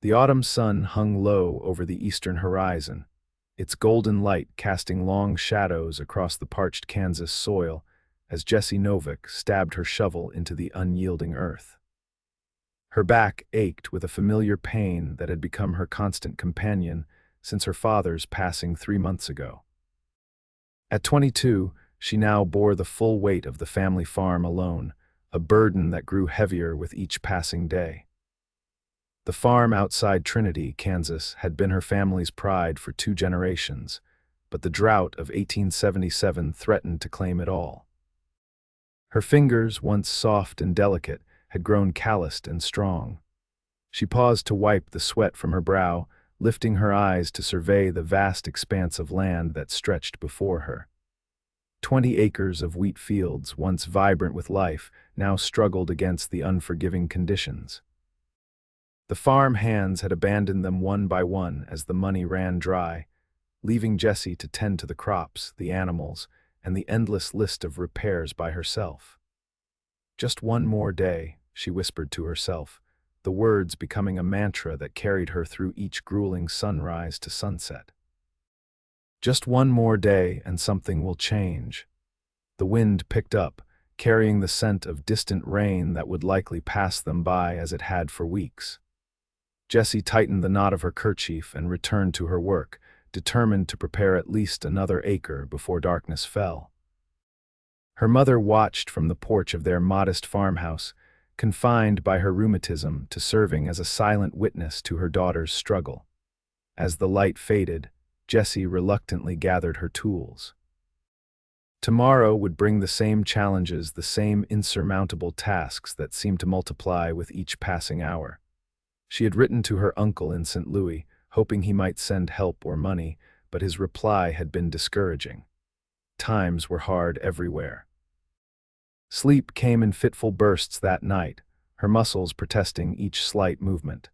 The autumn sun hung low over the eastern horizon, its golden light casting long shadows across the parched Kansas soil as Jessie Novak stabbed her shovel into the unyielding earth. Her back ached with a familiar pain that had become her constant companion since her father's passing 3 months ago. At 22, she now bore the full weight of the family farm alone, a burden that grew heavier with each passing day. The farm outside Trinity, Kansas, had been her family's pride for 2 generations, but the drought of 1877 threatened to claim it all. Her fingers, once soft and delicate, had grown calloused and strong. She paused to wipe the sweat from her brow, lifting her eyes to survey the vast expanse of land that stretched before her. 20 acres of wheat fields, once vibrant with life, now struggled against the unforgiving conditions. The farm hands had abandoned them one by one as the money ran dry, leaving Jessie to tend to the crops, the animals, and the endless list of repairs by herself. Just one more day, she whispered to herself, the words becoming a mantra that carried her through each grueling sunrise to sunset. Just one more day and something will change. The wind picked up, carrying the scent of distant rain that would likely pass them by as it had for weeks. Jessie tightened the knot of her kerchief and returned to her work, determined to prepare at least another acre before darkness fell. Her mother watched from the porch of their modest farmhouse, confined by her rheumatism to serving as a silent witness to her daughter's struggle. As the light faded, Jessie reluctantly gathered her tools. Tomorrow would bring the same challenges, the same insurmountable tasks that seemed to multiply with each passing hour. She had written to her uncle in St. Louis, hoping he might send help or money, but his reply had been discouraging. Times were hard everywhere. Sleep came in fitful bursts that night, her muscles protesting each slight movement.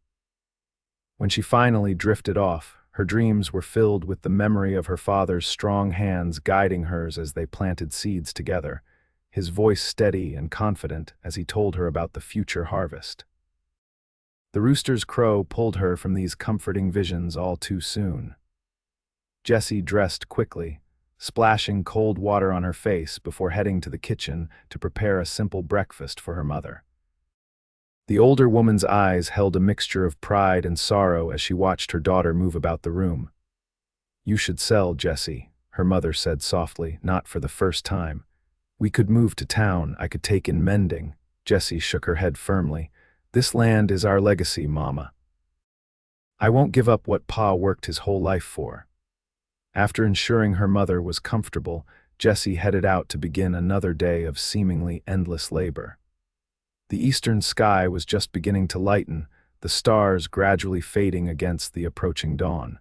When she finally drifted off, her dreams were filled with the memory of her father's strong hands guiding hers as they planted seeds together, his voice steady and confident as he told her about the future harvest. The rooster's crow pulled her from these comforting visions all too soon. Jessie dressed quickly, splashing cold water on her face before heading to the kitchen to prepare a simple breakfast for her mother. The older woman's eyes held a mixture of pride and sorrow as she watched her daughter move about the room. "You should sell, Jessie," her mother said softly, not for the first time. "We could move to town, I could take in mending." Jessie shook her head firmly. "This land is our legacy, Mama. I won't give up what Pa worked his whole life for." After ensuring her mother was comfortable, Jessie headed out to begin another day of seemingly endless labor. The eastern sky was just beginning to lighten, the stars gradually fading against the approaching dawn.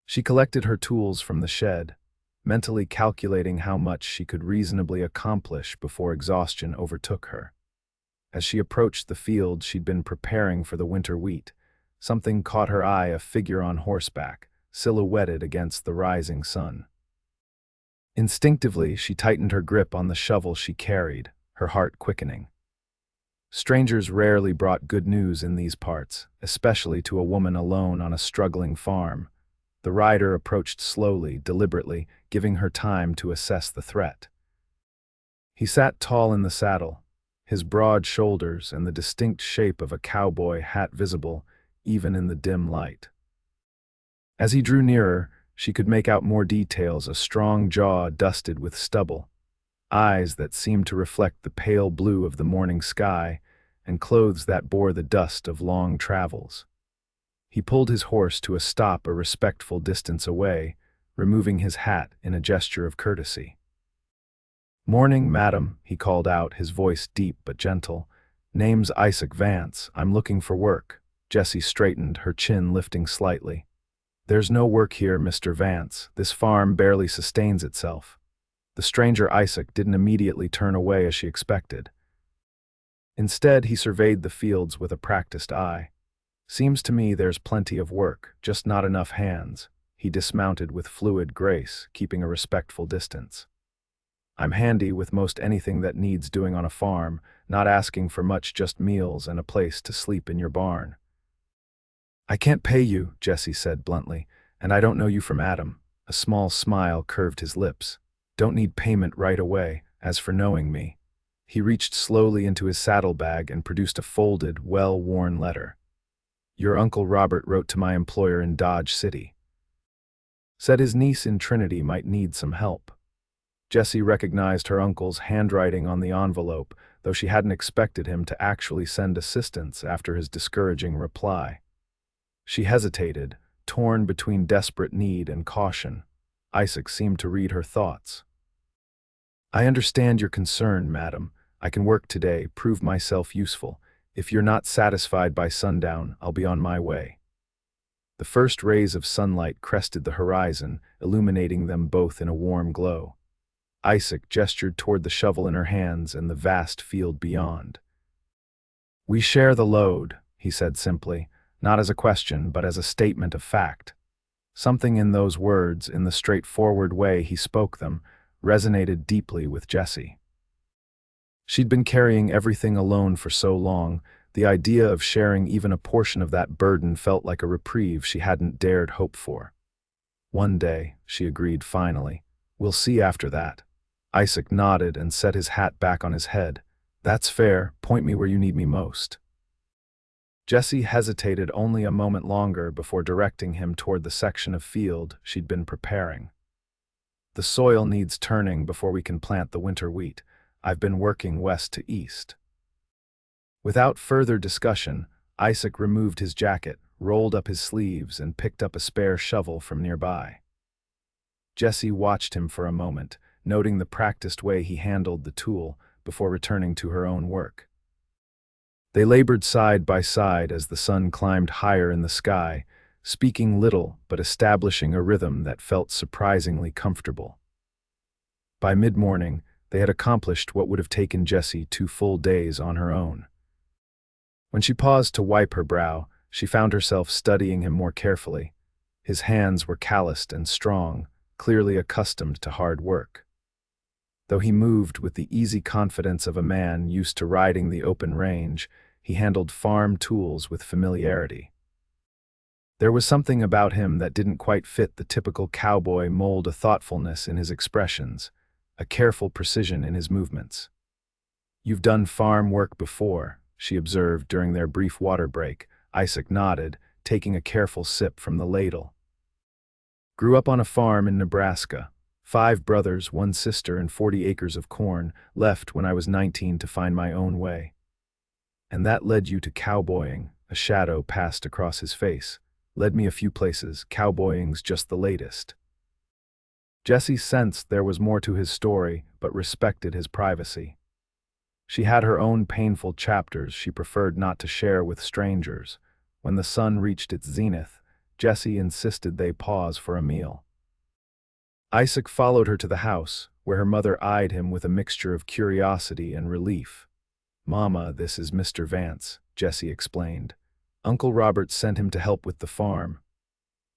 She collected her tools from the shed, mentally calculating how much she could reasonably accomplish before exhaustion overtook her. As she approached the field she'd been preparing for the winter wheat, something caught her eye, a figure on horseback, silhouetted against the rising sun. Instinctively, she tightened her grip on the shovel she carried, her heart quickening. Strangers rarely brought good news in these parts, especially to a woman alone on a struggling farm. The rider approached slowly, deliberately, giving her time to assess the threat. He sat tall in the saddle, his broad shoulders and the distinct shape of a cowboy hat visible, even in the dim light. As he drew nearer, she could make out more details, a strong jaw dusted with stubble, eyes that seemed to reflect the pale blue of the morning sky, and clothes that bore the dust of long travels. He pulled his horse to a stop a respectful distance away, removing his hat in a gesture of courtesy. "Morning, madam," he called out, his voice deep but gentle. "Name's Isaac Vance. I'm looking for work." Jessie straightened, her chin lifting slightly. "There's no work here, Mr. Vance. This farm barely sustains itself." The stranger Isaac didn't immediately turn away as she expected. Instead, he surveyed the fields with a practiced eye. "Seems to me there's plenty of work, just not enough hands." He dismounted with fluid grace, keeping a respectful distance. "I'm handy with most anything that needs doing on a farm, not asking for much, just meals and a place to sleep in your barn." "I can't pay you," Jessie said bluntly, "and I don't know you from Adam." A small smile curved his lips. "Don't need payment right away. As for knowing me." He reached slowly into his saddlebag and produced a folded, well-worn letter. "Your Uncle Robert wrote to my employer in Dodge City. Said his niece in Trinity might need some help." Jessie recognized her uncle's handwriting on the envelope, though she hadn't expected him to actually send assistance after his discouraging reply. She hesitated, torn between desperate need and caution. Isaac seemed to read her thoughts. "I understand your concern, madam. I can work today, prove myself useful. If you're not satisfied by sundown, I'll be on my way." The first rays of sunlight crested the horizon, illuminating them both in a warm glow. Isaac gestured toward the shovel in her hands and the vast field beyond. "We share the load," he said simply, not as a question but as a statement of fact. Something in those words, in the straightforward way he spoke them, resonated deeply with Jessie. She'd been carrying everything alone for so long, the idea of sharing even a portion of that burden felt like a reprieve she hadn't dared hope for. "One day," she agreed finally. "We'll see after that." Isaac nodded and set his hat back on his head. "That's fair. Point me where you need me most." Jessie hesitated only a moment longer before directing him toward the section of field she'd been preparing. "The soil needs turning before we can plant the winter wheat. I've been working west to east." Without further discussion, Isaac removed his jacket, rolled up his sleeves, and picked up a spare shovel from nearby. Jessie watched him for a moment, noting the practiced way he handled the tool before returning to her own work. They labored side by side as the sun climbed higher in the sky, speaking little but establishing a rhythm that felt surprisingly comfortable. By mid-morning, they had accomplished what would have taken Jessie 2 full days on her own. When she paused to wipe her brow, she found herself studying him more carefully. His hands were calloused and strong, clearly accustomed to hard work. Though he moved with the easy confidence of a man used to riding the open range, he handled farm tools with familiarity. There was something about him that didn't quite fit the typical cowboy mold, a thoughtfulness in his expressions, a careful precision in his movements. "You've done farm work before," she observed during their brief water break. Isaac nodded, taking a careful sip from the ladle. "Grew up on a farm in Nebraska. 5 brothers, 1 sister, and 40 acres of corn. Left when I was 19 to find my own way." "And that led you to cowboying." A shadow passed across his face. "Led me a few places. Cowboying's just the latest." Jessie sensed there was more to his story, but respected his privacy. She had her own painful chapters she preferred not to share with strangers. When the sun reached its zenith, Jessie insisted they pause for a meal. Isaac followed her to the house, where her mother eyed him with a mixture of curiosity and relief. "Mama, this is Mr. Vance," Jessie explained. "Uncle Robert sent him to help with the farm."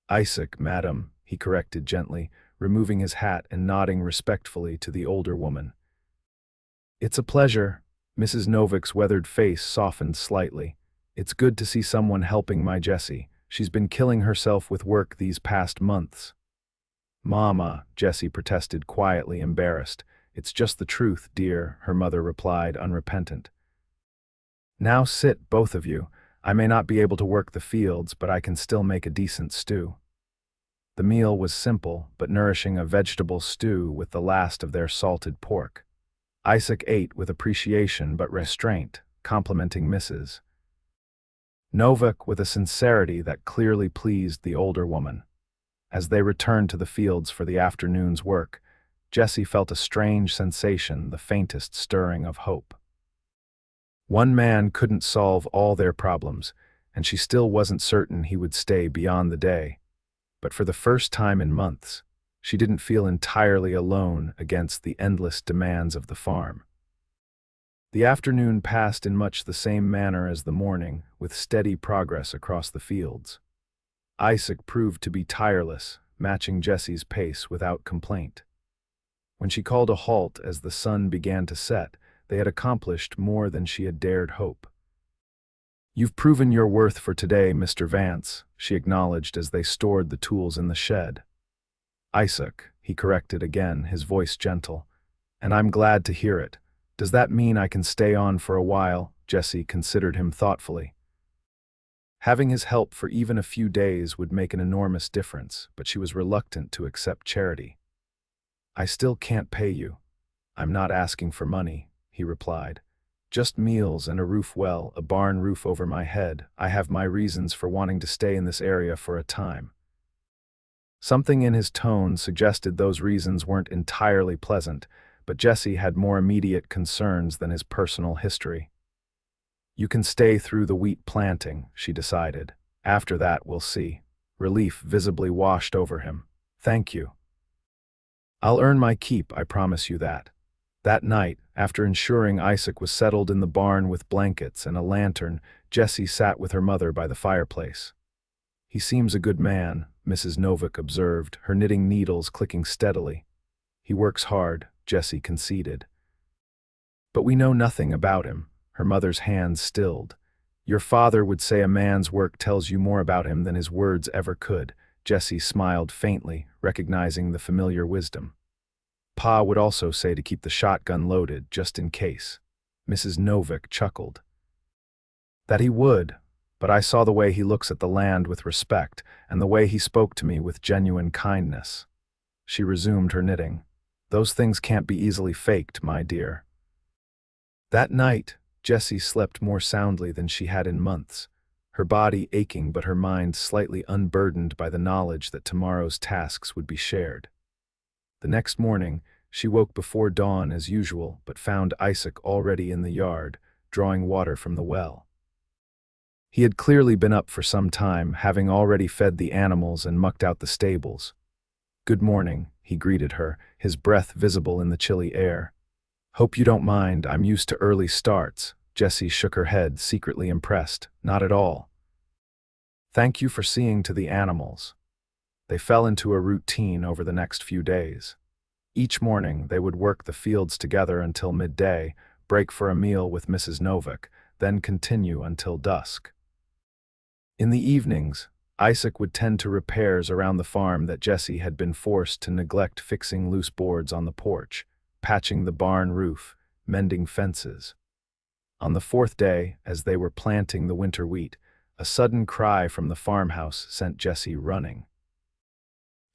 "Isaac, madam," he corrected gently, removing his hat and nodding respectfully to the older woman. "It's a pleasure." Mrs. Novak's weathered face softened slightly. "It's good to see someone helping my Jessie. She's been killing herself with work these past months." "Mama," Jessie protested, quietly embarrassed. "It's just the truth, dear," her mother replied, unrepentant. "Now sit, both of you. I may not be able to work the fields, but I can still make a decent stew." The meal was simple, but nourishing, a vegetable stew with the last of their salted pork. Isaac ate with appreciation but restraint, complimenting Mrs. Novak with a sincerity that clearly pleased the older woman. As they returned to the fields for the afternoon's work, Jessie felt a strange sensation, the faintest stirring of hope. One man couldn't solve all their problems, and she still wasn't certain he would stay beyond the day. But for the first time in months, she didn't feel entirely alone against the endless demands of the farm. The afternoon passed in much the same manner as the morning, with steady progress across the fields. Isaac proved to be tireless, matching Jessie's pace without complaint. When she called a halt as the sun began to set, they had accomplished more than she had dared hope. "You've proven your worth for today, Mr. Vance," she acknowledged as they stored the tools in the shed. "Isaac," he corrected again, his voice gentle. "And I'm glad to hear it. Does that mean I can stay on for a while?" Jessie considered him thoughtfully. Having his help for even a few days would make an enormous difference, but she was reluctant to accept charity. "I still can't pay you. I'm not asking for money," he replied. "Just meals and a roof, well, a barn roof over my head. I have my reasons for wanting to stay in this area for a time." Something in his tone suggested those reasons weren't entirely pleasant, but Jessie had more immediate concerns than his personal history. "You can stay through the wheat planting," she decided. "After that, we'll see." Relief visibly washed over him. "Thank you. I'll earn my keep, I promise you that." That night, after ensuring Isaac was settled in the barn with blankets and a lantern, Jessie sat with her mother by the fireplace. "He seems a good man," Mrs. Novak observed, her knitting needles clicking steadily. "He works hard," Jessie conceded. "But we know nothing about him." Her mother's hands stilled. "Your father would say a man's work tells you more about him than his words ever could." Jessie smiled faintly, recognizing the familiar wisdom. "Pa would also say to keep the shotgun loaded, just in case." Mrs. Novak chuckled. "That he would, but I saw the way he looks at the land with respect, and the way he spoke to me with genuine kindness." She resumed her knitting. "Those things can't be easily faked, my dear." That night, Jessie slept more soundly than she had in months, her body aching but her mind slightly unburdened by the knowledge that tomorrow's tasks would be shared. The next morning, she woke before dawn as usual, but found Isaac already in the yard, drawing water from the well. He had clearly been up for some time, having already fed the animals and mucked out the stables. "Good morning," he greeted her, his breath visible in the chilly air. "Hope you don't mind, I'm used to early starts." Jessie shook her head, secretly impressed. "Not at all. Thank you for seeing to the animals." They fell into a routine over the next few days. Each morning, they would work the fields together until midday, break for a meal with Mrs. Novak, then continue until dusk. In the evenings, Isaac would tend to repairs around the farm that Jessie had been forced to neglect, fixing loose boards on the porch, patching the barn roof, mending fences. On the fourth day, as they were planting the winter wheat, a sudden cry from the farmhouse sent Jessie running.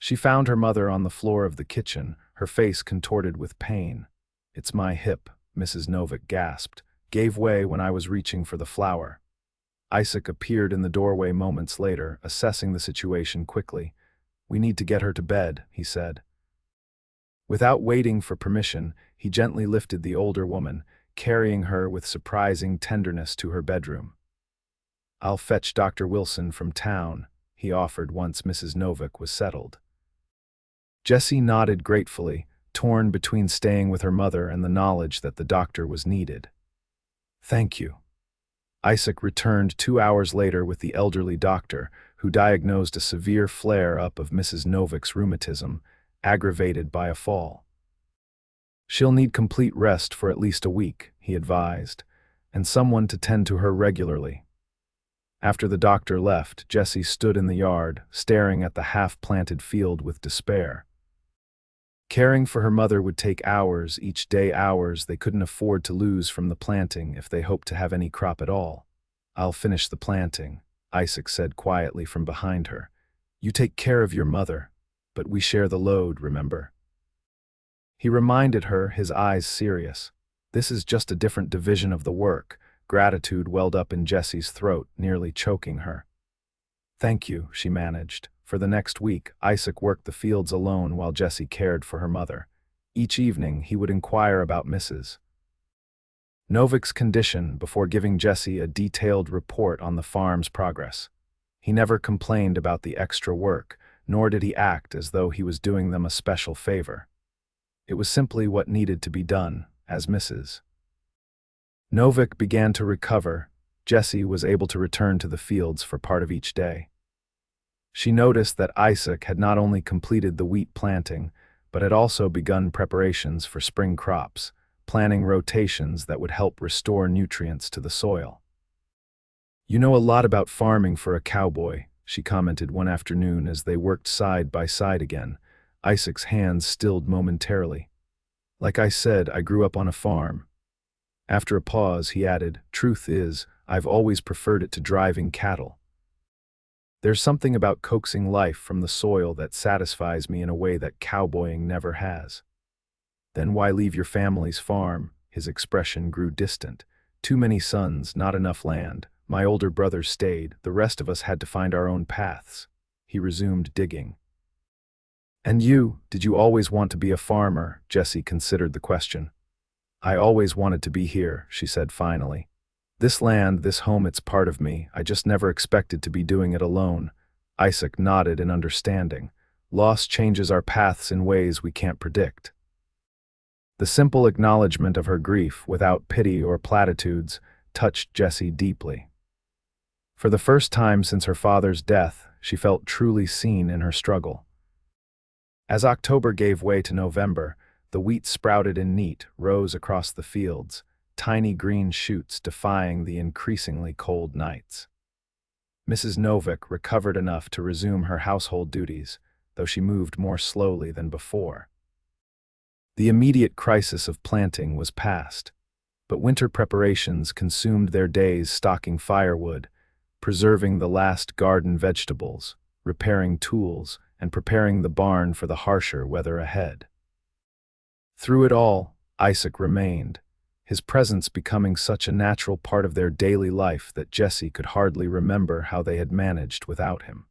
She found her mother on the floor of the kitchen, her face contorted with pain. "It's my hip," Mrs. Novak gasped, "gave way when I was reaching for the flour." Isaac appeared in the doorway moments later, assessing the situation quickly. "We need to get her to bed," he said. Without waiting for permission, he gently lifted the older woman, carrying her with surprising tenderness to her bedroom. "I'll fetch Dr. Wilson from town," he offered once Mrs. Novak was settled. Jessie nodded gratefully, torn between staying with her mother and the knowledge that the doctor was needed. "Thank you." Isaac returned 2 hours later with the elderly doctor, who diagnosed a severe flare-up of Mrs. Novak's rheumatism, aggravated by a fall. "She'll need complete rest for at least a week," he advised, "and someone to tend to her regularly." After the doctor left, Jessie stood in the yard, staring at the half-planted field with despair. Caring for her mother would take hours each day, hours they couldn't afford to lose from the planting if they hoped to have any crop at all. "I'll finish the planting," Isaac said quietly from behind her. "You take care of your mother, but we share the load, remember?" He reminded her, his eyes serious. "This is just a different division of the work." Gratitude welled up in Jessie's throat, nearly choking her. "Thank you," she managed. For the next week, Isaac worked the fields alone while Jessie cared for her mother. Each evening, he would inquire about Mrs. Novak's condition before giving Jessie a detailed report on the farm's progress. He never complained about the extra work, nor did he act as though he was doing them a special favor. It was simply what needed to be done, as Mrs. Novak began to recover. Jessie was able to return to the fields for part of each day. She noticed that Isaac had not only completed the wheat planting, but had also begun preparations for spring crops, planning rotations that would help restore nutrients to the soil. "You know a lot about farming for a cowboy," she commented one afternoon as they worked side by side again. Isaac's hands stilled momentarily. "Like I said, I grew up on a farm." After a pause, he added, "Truth is, I've always preferred it to driving cattle. There's something about coaxing life from the soil that satisfies me in a way that cowboying never has." "Then why leave your family's farm?" His expression grew distant. "Too many sons, not enough land. My older brother stayed, the rest of us had to find our own paths." He resumed digging. "And you, did you always want to be a farmer?" Jessie considered the question. "I always wanted to be here," she said finally. "This land, this home, it's part of me. I just never expected to be doing it alone." Isaac nodded in understanding. "Loss changes our paths in ways we can't predict." The simple acknowledgement of her grief, without pity or platitudes, touched Jessie deeply. For the first time since her father's death, she felt truly seen in her struggle. As October gave way to November, the wheat sprouted in neat rows across the fields, tiny green shoots defying the increasingly cold nights. Mrs. Novak recovered enough to resume her household duties, though she moved more slowly than before. The immediate crisis of planting was past, but winter preparations consumed their days stocking firewood, preserving the last garden vegetables, repairing tools, and preparing the barn for the harsher weather ahead. Through it all, Isaac remained, his presence becoming such a natural part of their daily life that Jessie could hardly remember how they had managed without him.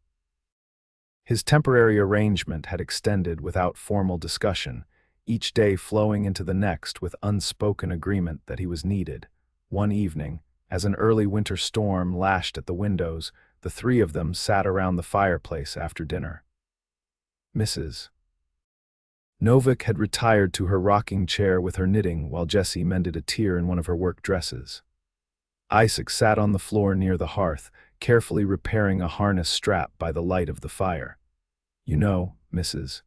His temporary arrangement had extended without formal discussion, each day flowing into the next with unspoken agreement that he was needed. One evening, as an early winter storm lashed at the windows, the three of them sat around the fireplace after dinner. Mrs. Novak had retired to her rocking chair with her knitting while Jessie mended a tear in one of her work dresses. Isaac sat on the floor near the hearth, carefully repairing a harness strap by the light of the fire. "You know, Mrs.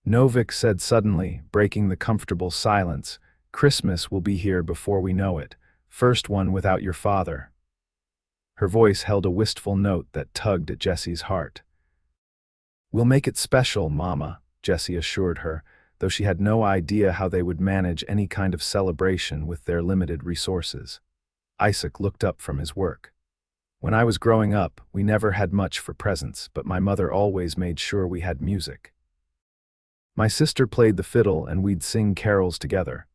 Novak said suddenly, breaking the comfortable silence, "Christmas will be here before we know it. First one without your father." Her voice held a wistful note that tugged at Jessie's heart. "We'll make it special, Mama," Jessie assured her, though she had no idea how they would manage any kind of celebration with their limited resources. Isaac looked up from his work. "When I was growing up, we never had much for presents, but my mother always made sure we had music. My sister played the fiddle and we'd sing carols together."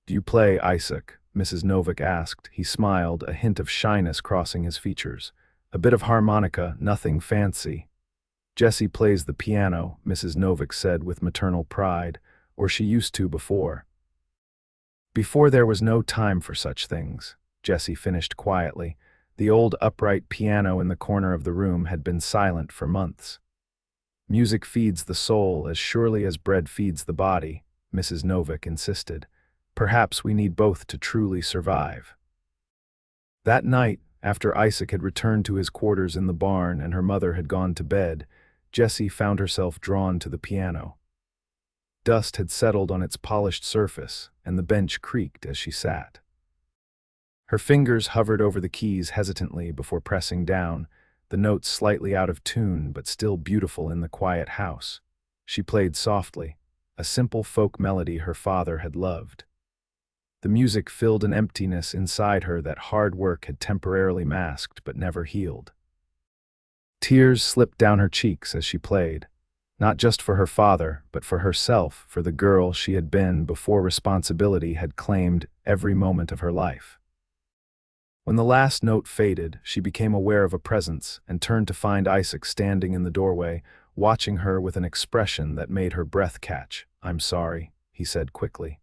"Do you play, Isaac?" Mrs. Novak asked. He smiled, a hint of shyness crossing his features. "A bit of harmonica, nothing fancy." "Jessie plays the piano," Mrs. Novak said with maternal pride, "or she used to before." "Before there was no time for such things," Jessie finished quietly. The old upright piano in the corner of the room had been silent for months. "Music feeds the soul as surely as bread feeds the body," Mrs. Novak insisted. "Perhaps we need both to truly survive." That night, after Isaac had returned to his quarters in the barn and her mother had gone to bed, Jessie found herself drawn to the piano. Dust had settled on its polished surface, and the bench creaked as she sat. Her fingers hovered over the keys hesitantly before pressing down, the notes slightly out of tune but still beautiful in the quiet house. She played softly, a simple folk melody her father had loved. The music filled an emptiness inside her that hard work had temporarily masked but never healed. Tears slipped down her cheeks as she played, not just for her father, but for herself, for the girl she had been before responsibility had claimed every moment of her life. When the last note faded, she became aware of a presence and turned to find Isaac standing in the doorway, watching her with an expression that made her breath catch. "I'm sorry," he said quickly.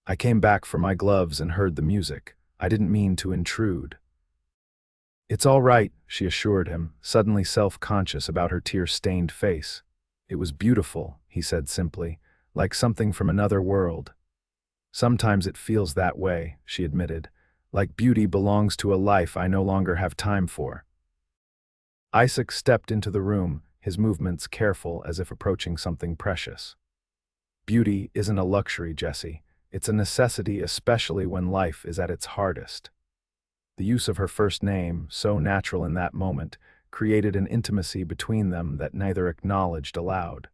"I came back for my gloves and heard the music. I didn't mean to intrude." "It's all right," she assured him, suddenly self-conscious about her tear-stained face. "It was beautiful," he said simply, "like something from another world." "Sometimes it feels that way," she admitted. "Like beauty belongs to a life I no longer have time for." Isaac stepped into the room, his movements careful as if approaching something precious. "Beauty isn't a luxury, Jessie. It's a necessity, especially when life is at its hardest." The use of her first name, so natural in that moment, created an intimacy between them that neither acknowledged aloud.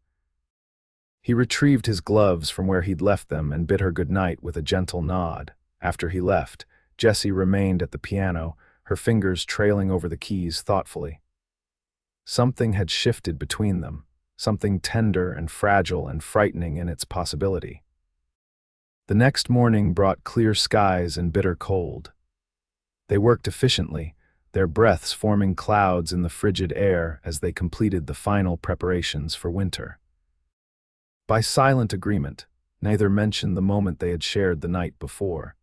He retrieved his gloves from where he'd left them and bid her good night with a gentle nod. After he left, Jessie remained at the piano, her fingers trailing over the keys thoughtfully. Something had shifted between them, something tender and fragile and frightening in its possibility. The next morning brought clear skies and bitter cold. They worked efficiently, their breaths forming clouds in the frigid air as they completed the final preparations for winter. By silent agreement, neither mentioned the moment they had shared the night before.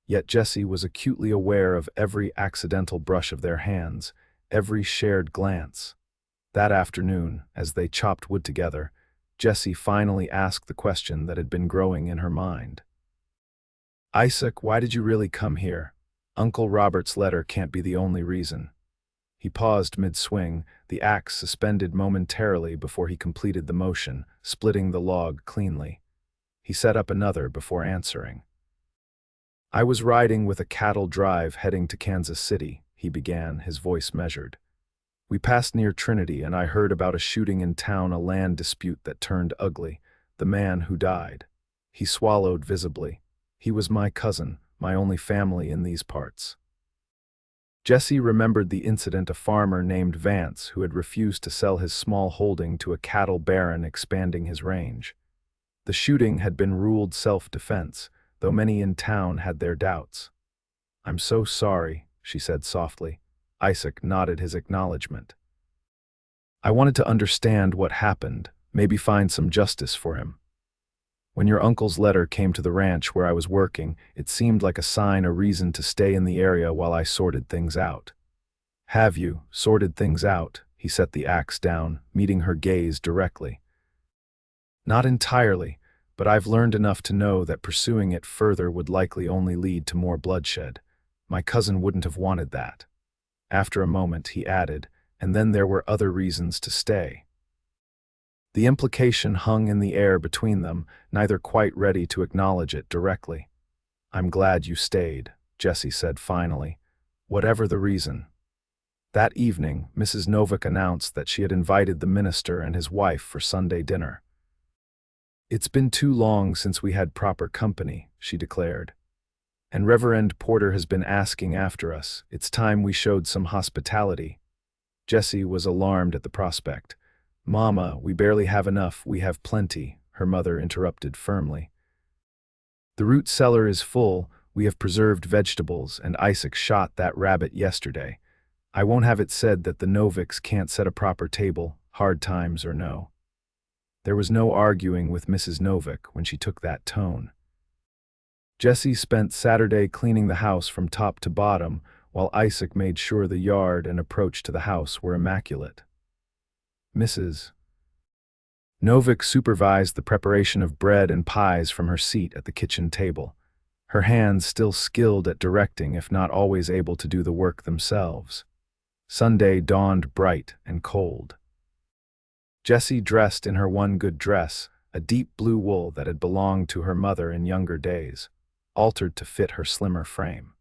Yet Jessie was acutely aware of every accidental brush of their hands, every shared glance. That afternoon, as they chopped wood together, Jessie finally asked the question that had been growing in her mind. "Isaac, why did you really come here? Uncle Robert's letter can't be the only reason." He paused mid-swing, the axe suspended momentarily before he completed the motion, splitting the log cleanly. He set up another before answering. "I was riding with a cattle drive heading to Kansas City," he began, his voice measured. "We passed near Trinity and I heard about a shooting in town, a land dispute that turned ugly, the man who died. He swallowed visibly. He was my cousin, my only family in these parts." Jessie remembered the incident, a farmer named Vance who had refused to sell his small holding to a cattle baron expanding his range. The shooting had been ruled self-defense, though many in town had their doubts. "I'm so sorry," she said softly. Isaac nodded his acknowledgement. "I wanted to understand what happened, maybe find some justice for him. When your uncle's letter came to the ranch where I was working, it seemed like a sign, a reason to stay in the area while I sorted things out." "Have you sorted things out?" He set the axe down, meeting her gaze directly. "Not entirely, but I've learned enough to know that pursuing it further would likely only lead to more bloodshed. My cousin wouldn't have wanted that." After a moment, he added, "And then there were other reasons to stay." The implication hung in the air between them, neither quite ready to acknowledge it directly. "I'm glad you stayed," Jessie said finally, "whatever the reason." That evening, Mrs. Novak announced that she had invited the minister and his wife for Sunday dinner. "It's been too long since we had proper company," she declared. "And Reverend Porter has been asking after us. It's time we showed some hospitality." Jessie was alarmed at the prospect. "Mama, we barely have enough, we have plenty," her mother interrupted firmly. "The root cellar is full, we have preserved vegetables, and Isaac shot that rabbit yesterday. I won't have it said that the Noviks can't set a proper table, hard times or no." There was no arguing with Mrs. Novak when she took that tone. Jessie spent Saturday cleaning the house from top to bottom, while Isaac made sure the yard and approach to the house were immaculate. Mrs. Novak supervised the preparation of bread and pies from her seat at the kitchen table, her hands still skilled at directing if not always able to do the work themselves. Sunday dawned bright and cold. Jessie, dressed in her one good dress, a deep blue wool that had belonged to her mother in younger days, altered to fit her slimmer frame.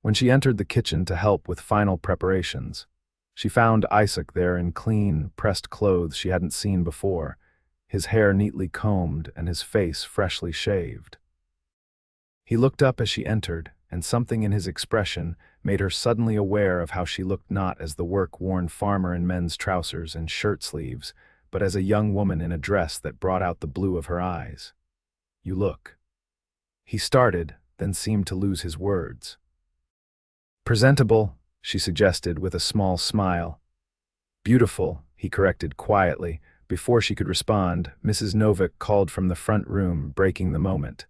When she entered the kitchen to help with final preparations, she found Isaac there in clean, pressed clothes she hadn't seen before, his hair neatly combed and his face freshly shaved. He looked up as she entered, and something in his expression made her suddenly aware of how she looked not as the work-worn farmer in men's trousers and shirt sleeves, but as a young woman in a dress that brought out the blue of her eyes. "You look." He started, then seemed to lose his words. "Presentable," she suggested with a small smile. "Beautiful," he corrected quietly. Before she could respond, Mrs. Novak called from the front room, breaking the moment.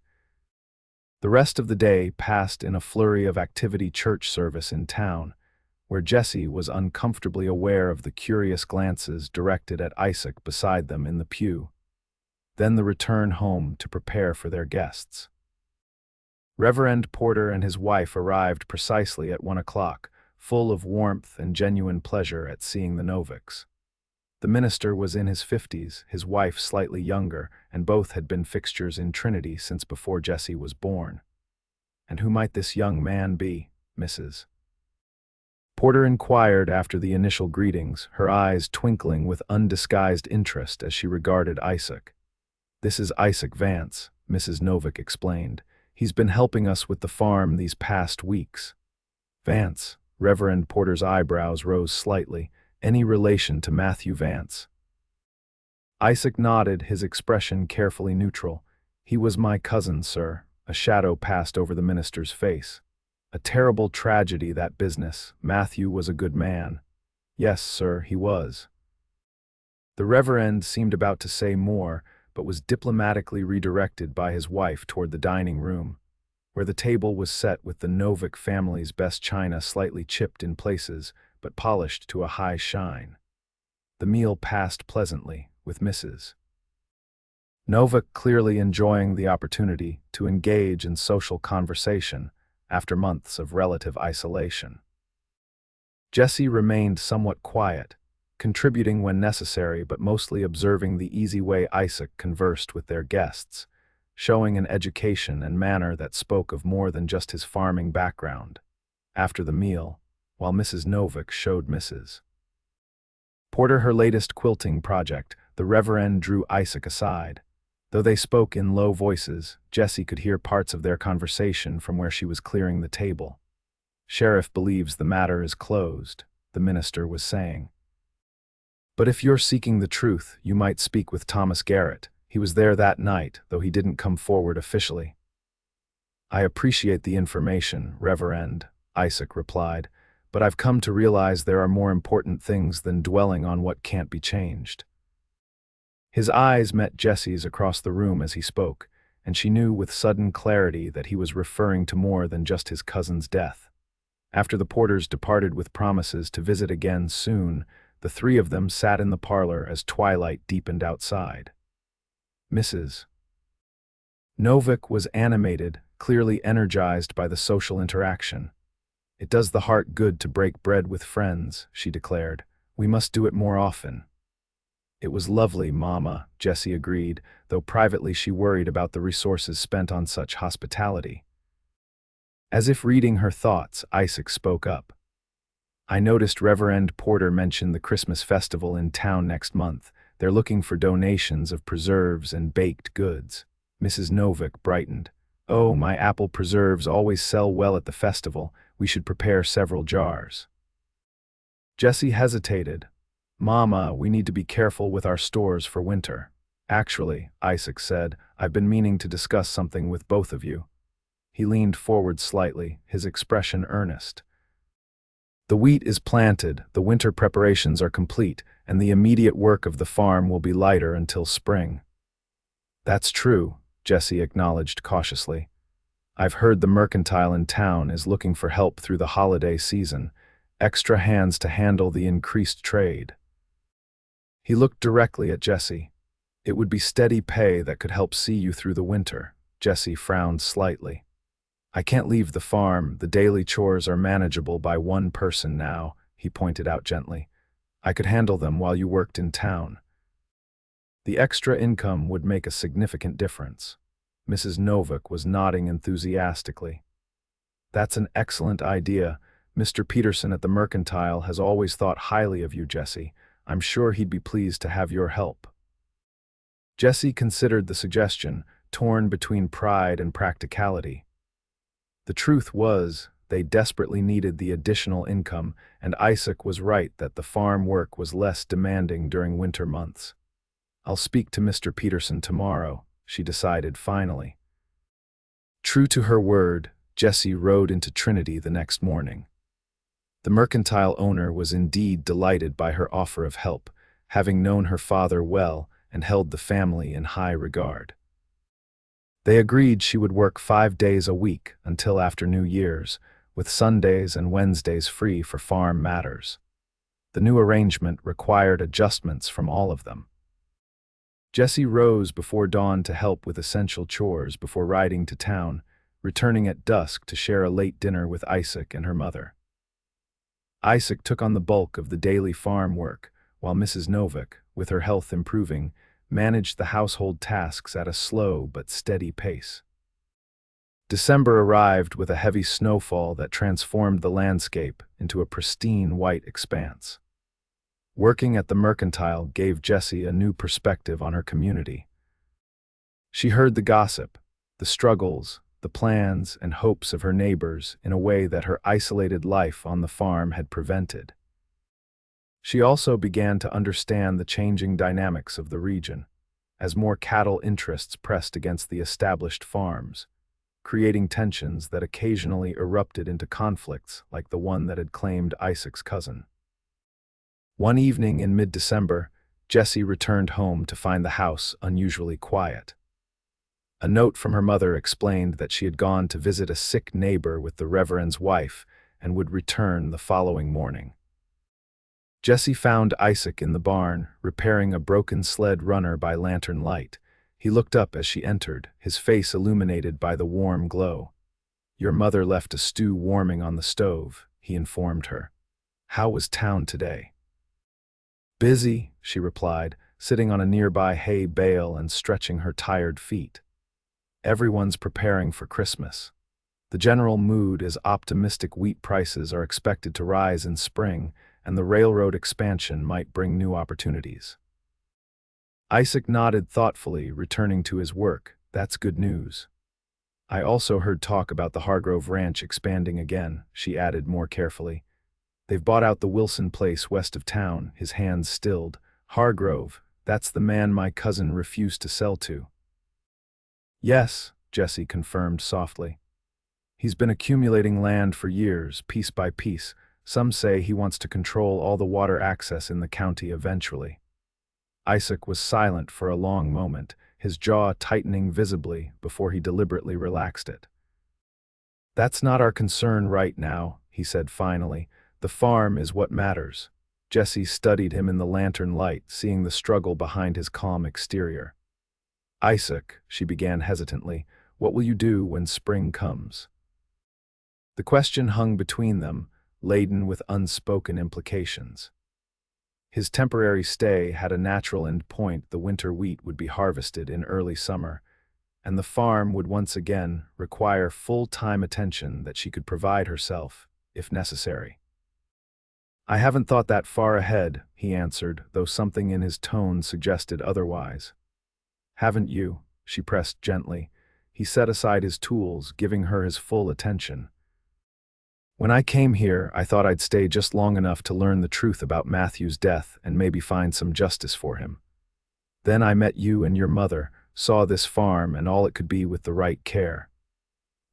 The rest of the day passed in a flurry of activity, church service in town, where Jessie was uncomfortably aware of the curious glances directed at Isaac beside them in the pew. Then the return home to prepare for their guests. Reverend Porter and his wife arrived precisely at 1 o'clock, full of warmth and genuine pleasure at seeing the Novaks. The minister was in his 50s, his wife slightly younger, and both had been fixtures in Trinity since before Jessie was born. And who might this young man be? Mrs. Porter inquired after the initial greetings, her eyes twinkling with undisguised interest as she regarded Isaac. "This is Isaac Vance," Mrs. Novak explained. "He's been helping us with the farm these past weeks." Vance, Reverend Porter's eyebrows rose slightly. Any relation to Matthew Vance? Isaac nodded, his expression carefully neutral. "He was my cousin, sir." A shadow passed over the minister's face. "A terrible tragedy, that business. Matthew was a good man." "Yes, sir, he was." The Reverend seemed about to say more, but was diplomatically redirected by his wife toward the dining room, where the table was set with the Novak family's best china slightly chipped in places, but polished to a high shine. The meal passed pleasantly, with Mrs. Novak clearly enjoying the opportunity to engage in social conversation after months of relative isolation. Jessie remained somewhat quiet, contributing when necessary but mostly observing the easy way Isaac conversed with their guests, showing an education and manner that spoke of more than just his farming background. After the meal, while Mrs. Novak showed Mrs. Porter her latest quilting project, the Reverend drew Isaac aside. Though they spoke in low voices, Jessie could hear parts of their conversation from where she was clearing the table. "Sheriff believes the matter is closed," the minister was saying. "But if you're seeking the truth, you might speak with Thomas Garrett. He was there that night, though he didn't come forward officially." "I appreciate the information, Reverend," Isaac replied, "but I've come to realize there are more important things than dwelling on what can't be changed." His eyes met Jessie's across the room as he spoke, and she knew with sudden clarity that he was referring to more than just his cousin's death. After the Porters departed with promises to visit again soon, the three of them sat in the parlor as twilight deepened outside. Mrs. Novak was animated, clearly energized by the social interaction. "It does the heart good to break bread with friends," she declared. "We must do it more often." "It was lovely, Mama," Jessie agreed, though privately she worried about the resources spent on such hospitality. As if reading her thoughts, Isaac spoke up. "I noticed Reverend Porter mentioned the Christmas festival in town next month. They're looking for donations of preserves and baked goods." Mrs. Novak brightened. "Oh, my apple preserves always sell well at the festival. We should prepare several jars." Jessie hesitated. "Mama, we need to be careful with our stores for winter." "Actually," Isaac said, "I've been meaning to discuss something with both of you." He leaned forward slightly, his expression earnest. "The wheat is planted, the winter preparations are complete, and the immediate work of the farm will be lighter until spring." "That's true," Jessie acknowledged cautiously. "I've heard the mercantile in town is looking for help through the holiday season, extra hands to handle the increased trade." He looked directly at Jessie. "It would be steady pay that could help see you through the winter." Jessie frowned slightly. "I can't leave the farm. The daily chores are manageable by one person now," he pointed out gently. "I could handle them while you worked in town." The extra income would make a significant difference. Mrs. Novak was nodding enthusiastically. "That's an excellent idea. Mr. Peterson at the mercantile has always thought highly of you, Jessie. I'm sure he'd be pleased to have your help." Jessie considered the suggestion, torn between pride and practicality. The truth was, they desperately needed the additional income, and Isaac was right that the farm work was less demanding during winter months. "I'll speak to Mr. Peterson tomorrow," she decided finally. True to her word, Jessie rode into Trinity the next morning. The mercantile owner was indeed delighted by her offer of help, having known her father well and held the family in high regard. They agreed she would work 5 days a week until after New Year's, with Sundays and Wednesdays free for farm matters. The new arrangement required adjustments from all of them. Jessie rose before dawn to help with essential chores before riding to town, returning at dusk to share a late dinner with Isaac and her mother. Isaac took on the bulk of the daily farm work, while Mrs. Novak, with her health improving, managed the household tasks at a slow but steady pace. December arrived with a heavy snowfall that transformed the landscape into a pristine white expanse. Working at the mercantile gave Jessie a new perspective on her community. She heard the gossip, the struggles, the plans and hopes of her neighbors in a way that her isolated life on the farm had prevented. She also began to understand the changing dynamics of the region, as more cattle interests pressed against the established farms, creating tensions that occasionally erupted into conflicts like the one that had claimed Isaac's cousin. One evening in mid-December, Jessie returned home to find the house unusually quiet. A note from her mother explained that she had gone to visit a sick neighbor with the Reverend's wife and would return the following morning. Jessie found Isaac in the barn, repairing a broken sled runner by lantern light. He looked up as she entered, his face illuminated by the warm glow. "Your mother left a stew warming on the stove," he informed her. "How was town today?" "Busy," she replied, sitting on a nearby hay bale and stretching her tired feet. "Everyone's preparing for Christmas. The general mood is optimistic. Wheat prices are expected to rise in spring, and the railroad expansion might bring new opportunities." Isaac nodded thoughtfully, returning to his work. "That's good news." "I also heard talk about the Hargrove Ranch expanding again," she added more carefully. "They've bought out the Wilson place west of town." His hands stilled. "Hargrove, that's the man my cousin refused to sell to." "Yes," Jessie confirmed softly. "He's been accumulating land for years, piece by piece. Some say he wants to control all the water access in the county eventually." Isaac was silent for a long moment, his jaw tightening visibly before he deliberately relaxed it. "That's not our concern right now," he said finally. "The farm is what matters." Jessie studied him in the lantern light, seeing the struggle behind his calm exterior. "Isaac," she began hesitantly, "what will you do when spring comes?" The question hung between them, laden with unspoken implications. His temporary stay had a natural end point. The winter wheat would be harvested in early summer, and the farm would once again require full-time attention that she could provide herself, if necessary. "I haven't thought that far ahead," he answered, though something in his tone suggested otherwise. "Haven't you?" she pressed gently. He set aside his tools, giving her his full attention. "When I came here, I thought I'd stay just long enough to learn the truth about Matthew's death and maybe find some justice for him. Then I met you and your mother, saw this farm and all it could be with the right care."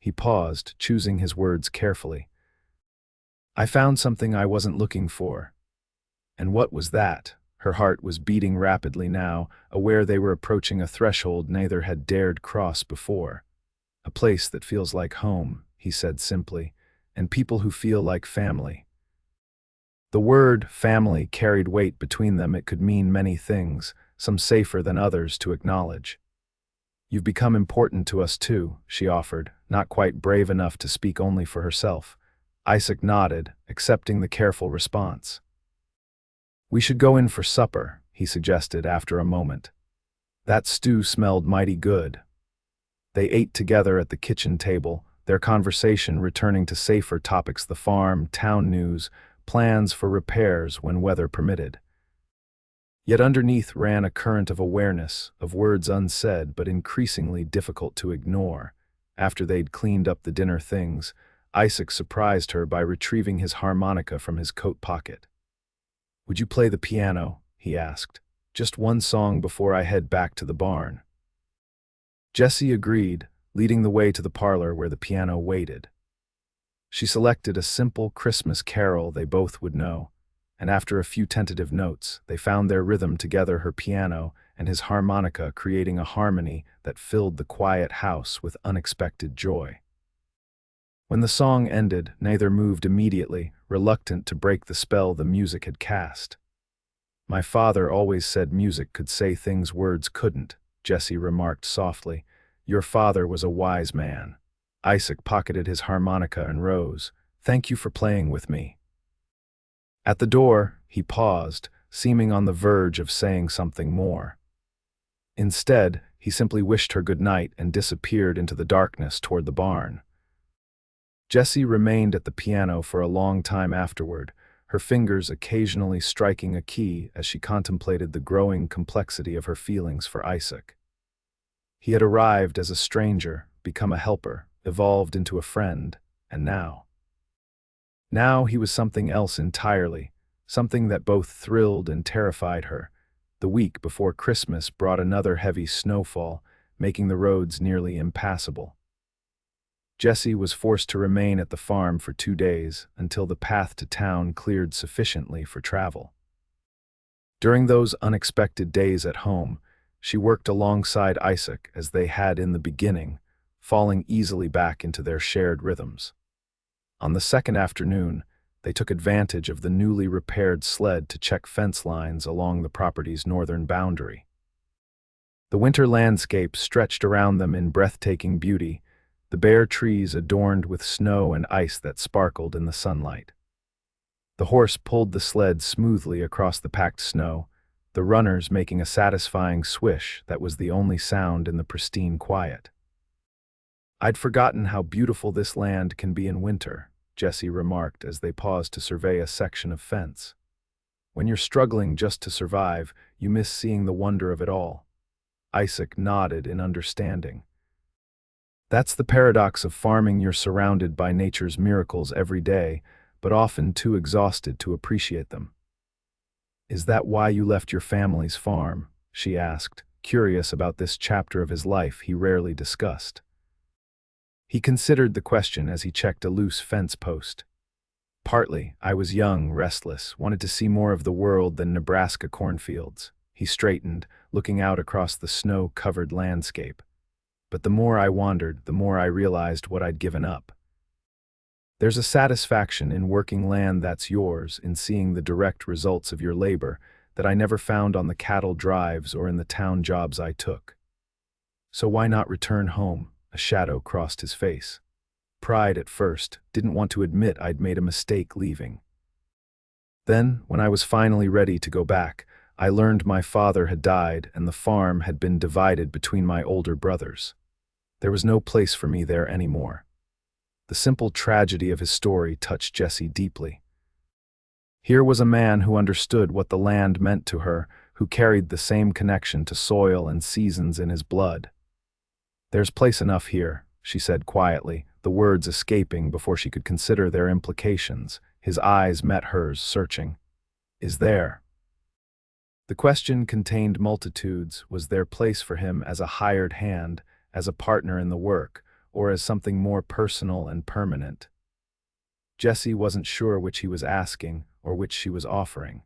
He paused, choosing his words carefully. "I found something I wasn't looking for." "And what was that?" Her heart was beating rapidly now, aware they were approaching a threshold neither had dared cross before. "A place that feels like home," he said simply, "and people who feel like family." The word family carried weight between them. It could mean many things, some safer than others to acknowledge. "You've become important to us too," she offered, not quite brave enough to speak only for herself. Isaac nodded, accepting the careful response. "We should go in for supper," he suggested after a moment. "That stew smelled mighty good." They ate together at the kitchen table, their conversation returning to safer topics: the farm, town news, plans for repairs when weather permitted. Yet underneath ran a current of awareness, of words unsaid but increasingly difficult to ignore. After they'd cleaned up the dinner things, Isaac surprised her by retrieving his harmonica from his coat pocket. "Would you play the piano?" he asked. "Just one song before I head back to the barn." Jessie agreed, leading the way to the parlor where the piano waited. She selected a simple Christmas carol they both would know, and after a few tentative notes, they found their rhythm together, her piano and his harmonica creating a harmony that filled the quiet house with unexpected joy. When the song ended, neither moved immediately, reluctant to break the spell the music had cast. "My father always said music could say things words couldn't," Jessie remarked softly. "Your father was a wise man." Isaac pocketed his harmonica and rose. "Thank you for playing with me." At the door, he paused, seeming on the verge of saying something more. Instead, he simply wished her good night and disappeared into the darkness toward the barn. Jessie remained at the piano for a long time afterward, her fingers occasionally striking a key as she contemplated the growing complexity of her feelings for Isaac. He had arrived as a stranger, become a helper, evolved into a friend, and now he was something else entirely, something that both thrilled and terrified her. The week before Christmas brought another heavy snowfall, making the roads nearly impassable. Jessie was forced to remain at the farm for 2 days until the path to town cleared sufficiently for travel. During those unexpected days at home, she worked alongside Isaac as they had in the beginning, falling easily back into their shared rhythms. On the second afternoon, they took advantage of the newly repaired sled to check fence lines along the property's northern boundary. The winter landscape stretched around them in breathtaking beauty, the bare trees adorned with snow and ice that sparkled in the sunlight. The horse pulled the sled smoothly across the packed snow, the runners making a satisfying swish that was the only sound in the pristine quiet. "I'd forgotten how beautiful this land can be in winter," Jessie remarked as they paused to survey a section of fence. "When you're struggling just to survive, you miss seeing the wonder of it all." Isaac nodded in understanding. "That's the paradox of farming. You're surrounded by nature's miracles every day, but often too exhausted to appreciate them." "Is that why you left your family's farm?" she asked, curious about this chapter of his life he rarely discussed. He considered the question as he checked a loose fence post. "Partly, I was young, restless, wanted to see more of the world than Nebraska cornfields." He straightened, looking out across the snow-covered landscape. "But the more I wandered, the more I realized what I'd given up. There's a satisfaction in working land that's yours, in seeing the direct results of your labor, that I never found on the cattle drives or in the town jobs I took. So why not return home?" A shadow crossed his face. "Pride at first, didn't want to admit I'd made a mistake leaving. Then, when I was finally ready to go back, I learned my father had died and the farm had been divided between my older brothers. There was no place for me there anymore." The simple tragedy of his story touched Jessie deeply. Here was a man who understood what the land meant to her, who carried the same connection to soil and seasons in his blood. "There's place enough here," she said quietly, the words escaping before she could consider their implications. His eyes met hers, searching. "Is there?" The question contained multitudes. Was there place for him as a hired hand, as a partner in the work, or as something more personal and permanent? Jessie wasn't sure which he was asking or which she was offering.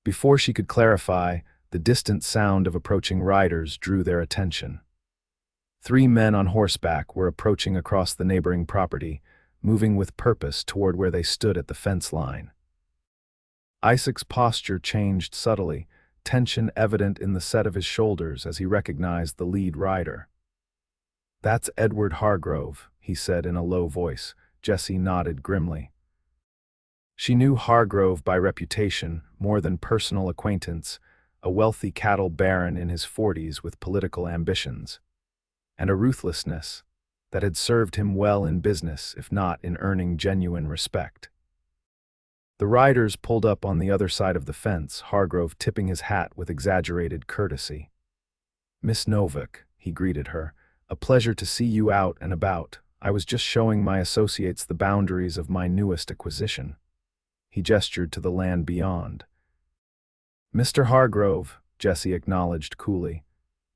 Before she could clarify, the distant sound of approaching riders drew their attention. 3 men on horseback were approaching across the neighboring property, moving with purpose toward where they stood at the fence line. Isaac's posture changed subtly, tension evident in the set of his shoulders as he recognized the lead rider. "That's Edward Hargrove," he said in a low voice. Jessie nodded grimly. She knew Hargrove by reputation, more than personal acquaintance, a wealthy cattle baron in his 40s with political ambitions, and a ruthlessness that had served him well in business, if not in earning genuine respect. The riders pulled up on the other side of the fence, Hargrove tipping his hat with exaggerated courtesy. "Miss Novak," he greeted her, "a pleasure to see you out and about. I was just showing my associates the boundaries of my newest acquisition." He gestured to the land beyond. "Mr. Hargrove," Jessie acknowledged coolly,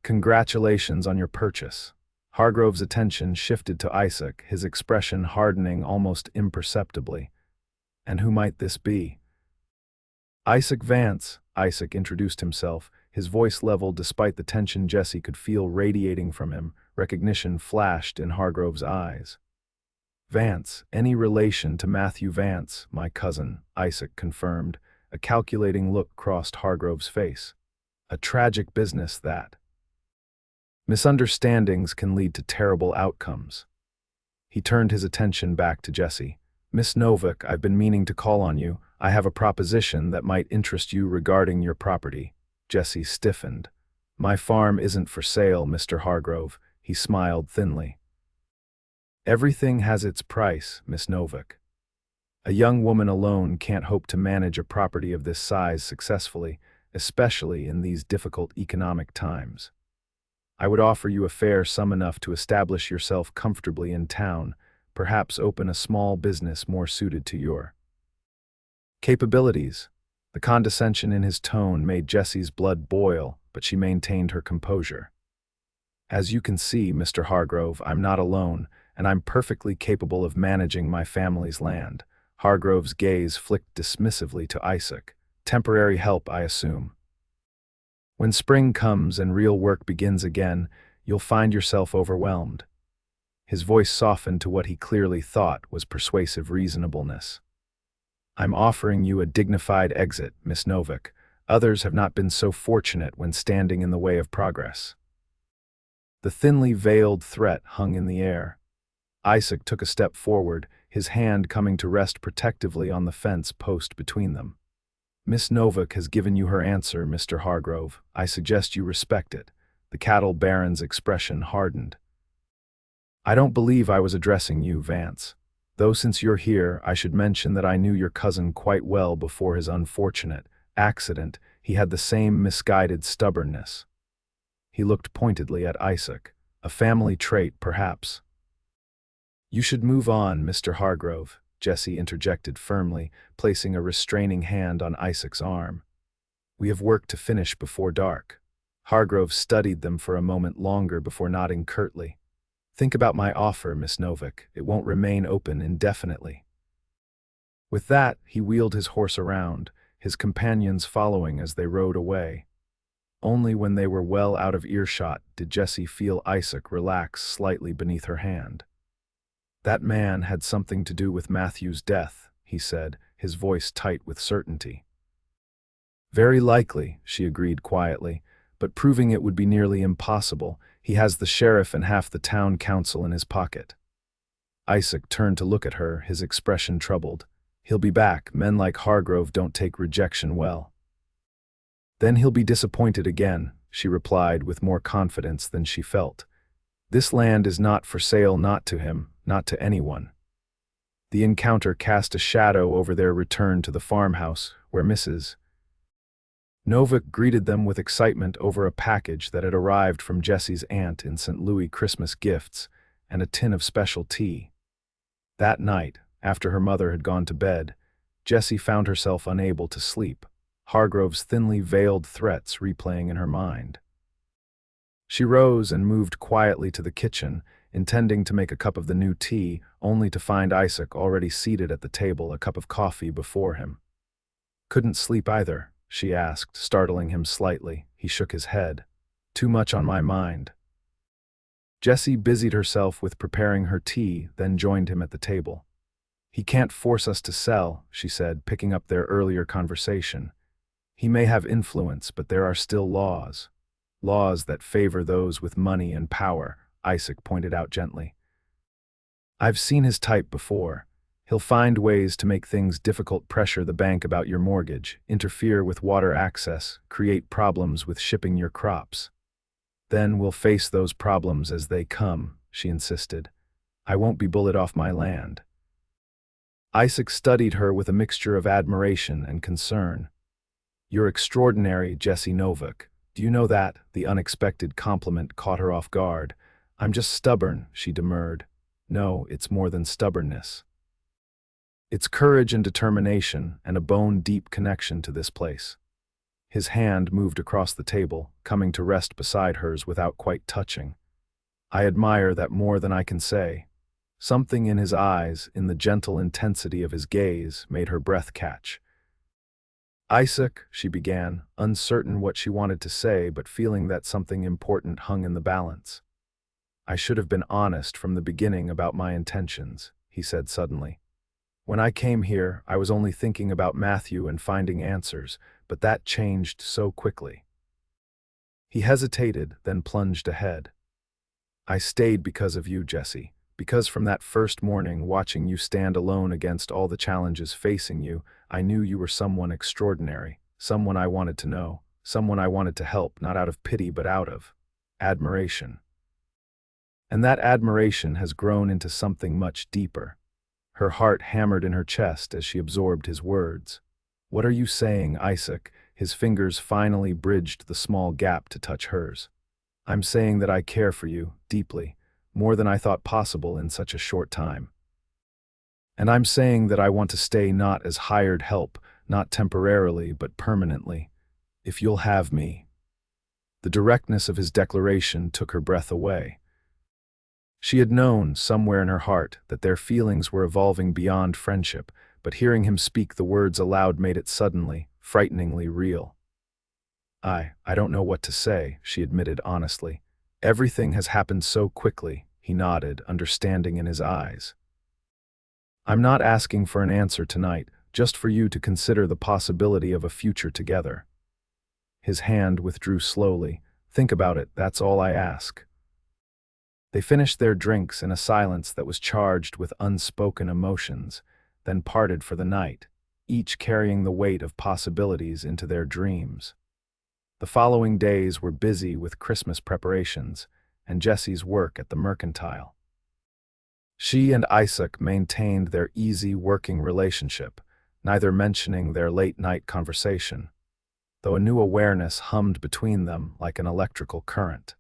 "congratulations on your purchase." Hargrove's attention shifted to Isaac, his expression hardening almost imperceptibly. "And who might this be?" "Isaac Vance," Isaac introduced himself, his voice leveled despite the tension Jessie could feel radiating from him. Recognition flashed in Hargrove's eyes. "Vance, any relation to Matthew Vance, my cousin," Isaac confirmed. A calculating look crossed Hargrove's face. "A tragic business, that. Misunderstandings can lead to terrible outcomes." He turned his attention back to Jessie. "Miss Novak, I've been meaning to call on you. I have a proposition that might interest you regarding your property." Jessie stiffened. My farm isn't for sale, Mr. Hargrove, he smiled thinly. Everything has its price, Miss Novak. A young woman alone can't hope to manage a property of this size successfully, especially in these difficult economic times. I would offer you a fair sum enough to establish yourself comfortably in town, perhaps open a small business more suited to your capabilities. The condescension in his tone made Jessie's blood boil, but she maintained her composure. As you can see, Mr. Hargrove, I'm not alone, and I'm perfectly capable of managing my family's land. Hargrove's gaze flicked dismissively to Isaac. Temporary help, I assume. When spring comes and real work begins again, you'll find yourself overwhelmed. His voice softened to what he clearly thought was persuasive reasonableness. I'm offering you a dignified exit, Miss Novak. Others have not been so fortunate when standing in the way of progress. The thinly veiled threat hung in the air. Isaac took a step forward, his hand coming to rest protectively on the fence post between them. Miss Novak has given you her answer, Mr. Hargrove. I suggest you respect it. The cattle baron's expression hardened. I don't believe I was addressing you, Vance. Though since you're here, I should mention that I knew your cousin quite well before his unfortunate accident. He had the same misguided stubbornness. He looked pointedly at Isaac. A family trait, perhaps. You should move on, Mr. Hargrove, Jessie interjected firmly, placing a restraining hand on Isaac's arm. We have work to finish before dark. Hargrove studied them for a moment longer before nodding curtly. Think about my offer, Miss Novak. It won't remain open indefinitely. With that, he wheeled his horse around, his companions following as they rode away. Only when they were well out of earshot did Jessie feel Isaac relax slightly beneath her hand. That man had something to do with Matthew's death, he said, his voice tight with certainty. Very likely, she agreed quietly, but proving it would be nearly impossible. He has the sheriff and half the town council in his pocket. Isaac turned to look at her, his expression troubled. He'll be back. Men like Hargrove don't take rejection well. Then he'll be disappointed again, she replied with more confidence than she felt. This land is not for sale, not to him, not to anyone. The encounter cast a shadow over their return to the farmhouse, where Mrs. Novak greeted them with excitement over a package that had arrived from Jessie's aunt in St. Louis Christmas gifts and a tin of special tea. That night, after her mother had gone to bed, Jessie found herself unable to sleep, Hargrove's thinly veiled threats replaying in her mind. She rose and moved quietly to the kitchen, intending to make a cup of the new tea, only to find Isaac already seated at the table, a cup of coffee before him. Couldn't sleep either, she asked, startling him slightly. He shook his head. Too much on my mind. Jessie busied herself with preparing her tea, then joined him at the table. He can't force us to sell, she said, picking up their earlier conversation. He may have influence, but there are still laws. Laws that favor those with money and power, Isaac pointed out gently. I've seen his type before. He'll find ways to make things difficult, pressure the bank about your mortgage, interfere with water access, create problems with shipping your crops. Then we'll face those problems as they come, she insisted. I won't be bullied off my land. Isaac studied her with a mixture of admiration and concern. You're extraordinary, Jessie Novak. Do you know that? The unexpected compliment caught her off guard. I'm just stubborn, she demurred. No, it's more than stubbornness. It's courage and determination and a bone-deep connection to this place. His hand moved across the table, coming to rest beside hers without quite touching. I admire that more than I can say. Something in his eyes, in the gentle intensity of his gaze, made her breath catch. Isaac, she began, uncertain what she wanted to say, but feeling that something important hung in the balance. I should have been honest from the beginning about my intentions, he said suddenly. When I came here, I was only thinking about Matthew and finding answers, but that changed so quickly. He hesitated, then plunged ahead. I stayed because of you, Jessie, because from that first morning, watching you stand alone against all the challenges facing you, I knew you were someone extraordinary, someone I wanted to know. someone I wanted to help, not out of pity but out of admiration. And that admiration has grown into something much deeper. Her heart hammered in her chest as she absorbed his words. "What are you saying, Isaac?" His fingers finally bridged the small gap to touch hers. "I'm saying that I care for you, deeply, more than I thought possible in such a short time. And I'm saying that I want to stay not as hired help, not temporarily, but permanently. If you'll have me." The directness of his declaration took her breath away. She had known, somewhere in her heart, that their feelings were evolving beyond friendship, but hearing him speak the words aloud made it suddenly, frighteningly real. I don't know what to say," she admitted honestly. "Everything has happened so quickly," he nodded, understanding in his eyes. "I'm not asking for an answer tonight, just for you to consider the possibility of a future together." His hand withdrew slowly. "Think about it, that's all I ask." They finished their drinks in a silence that was charged with unspoken emotions, then parted for the night, each carrying the weight of possibilities into their dreams. The following days were busy with Christmas preparations and Jessie's work at the mercantile. She and Isaac maintained their easy working relationship, neither mentioning their late-night conversation, though a new awareness hummed between them like an electrical current.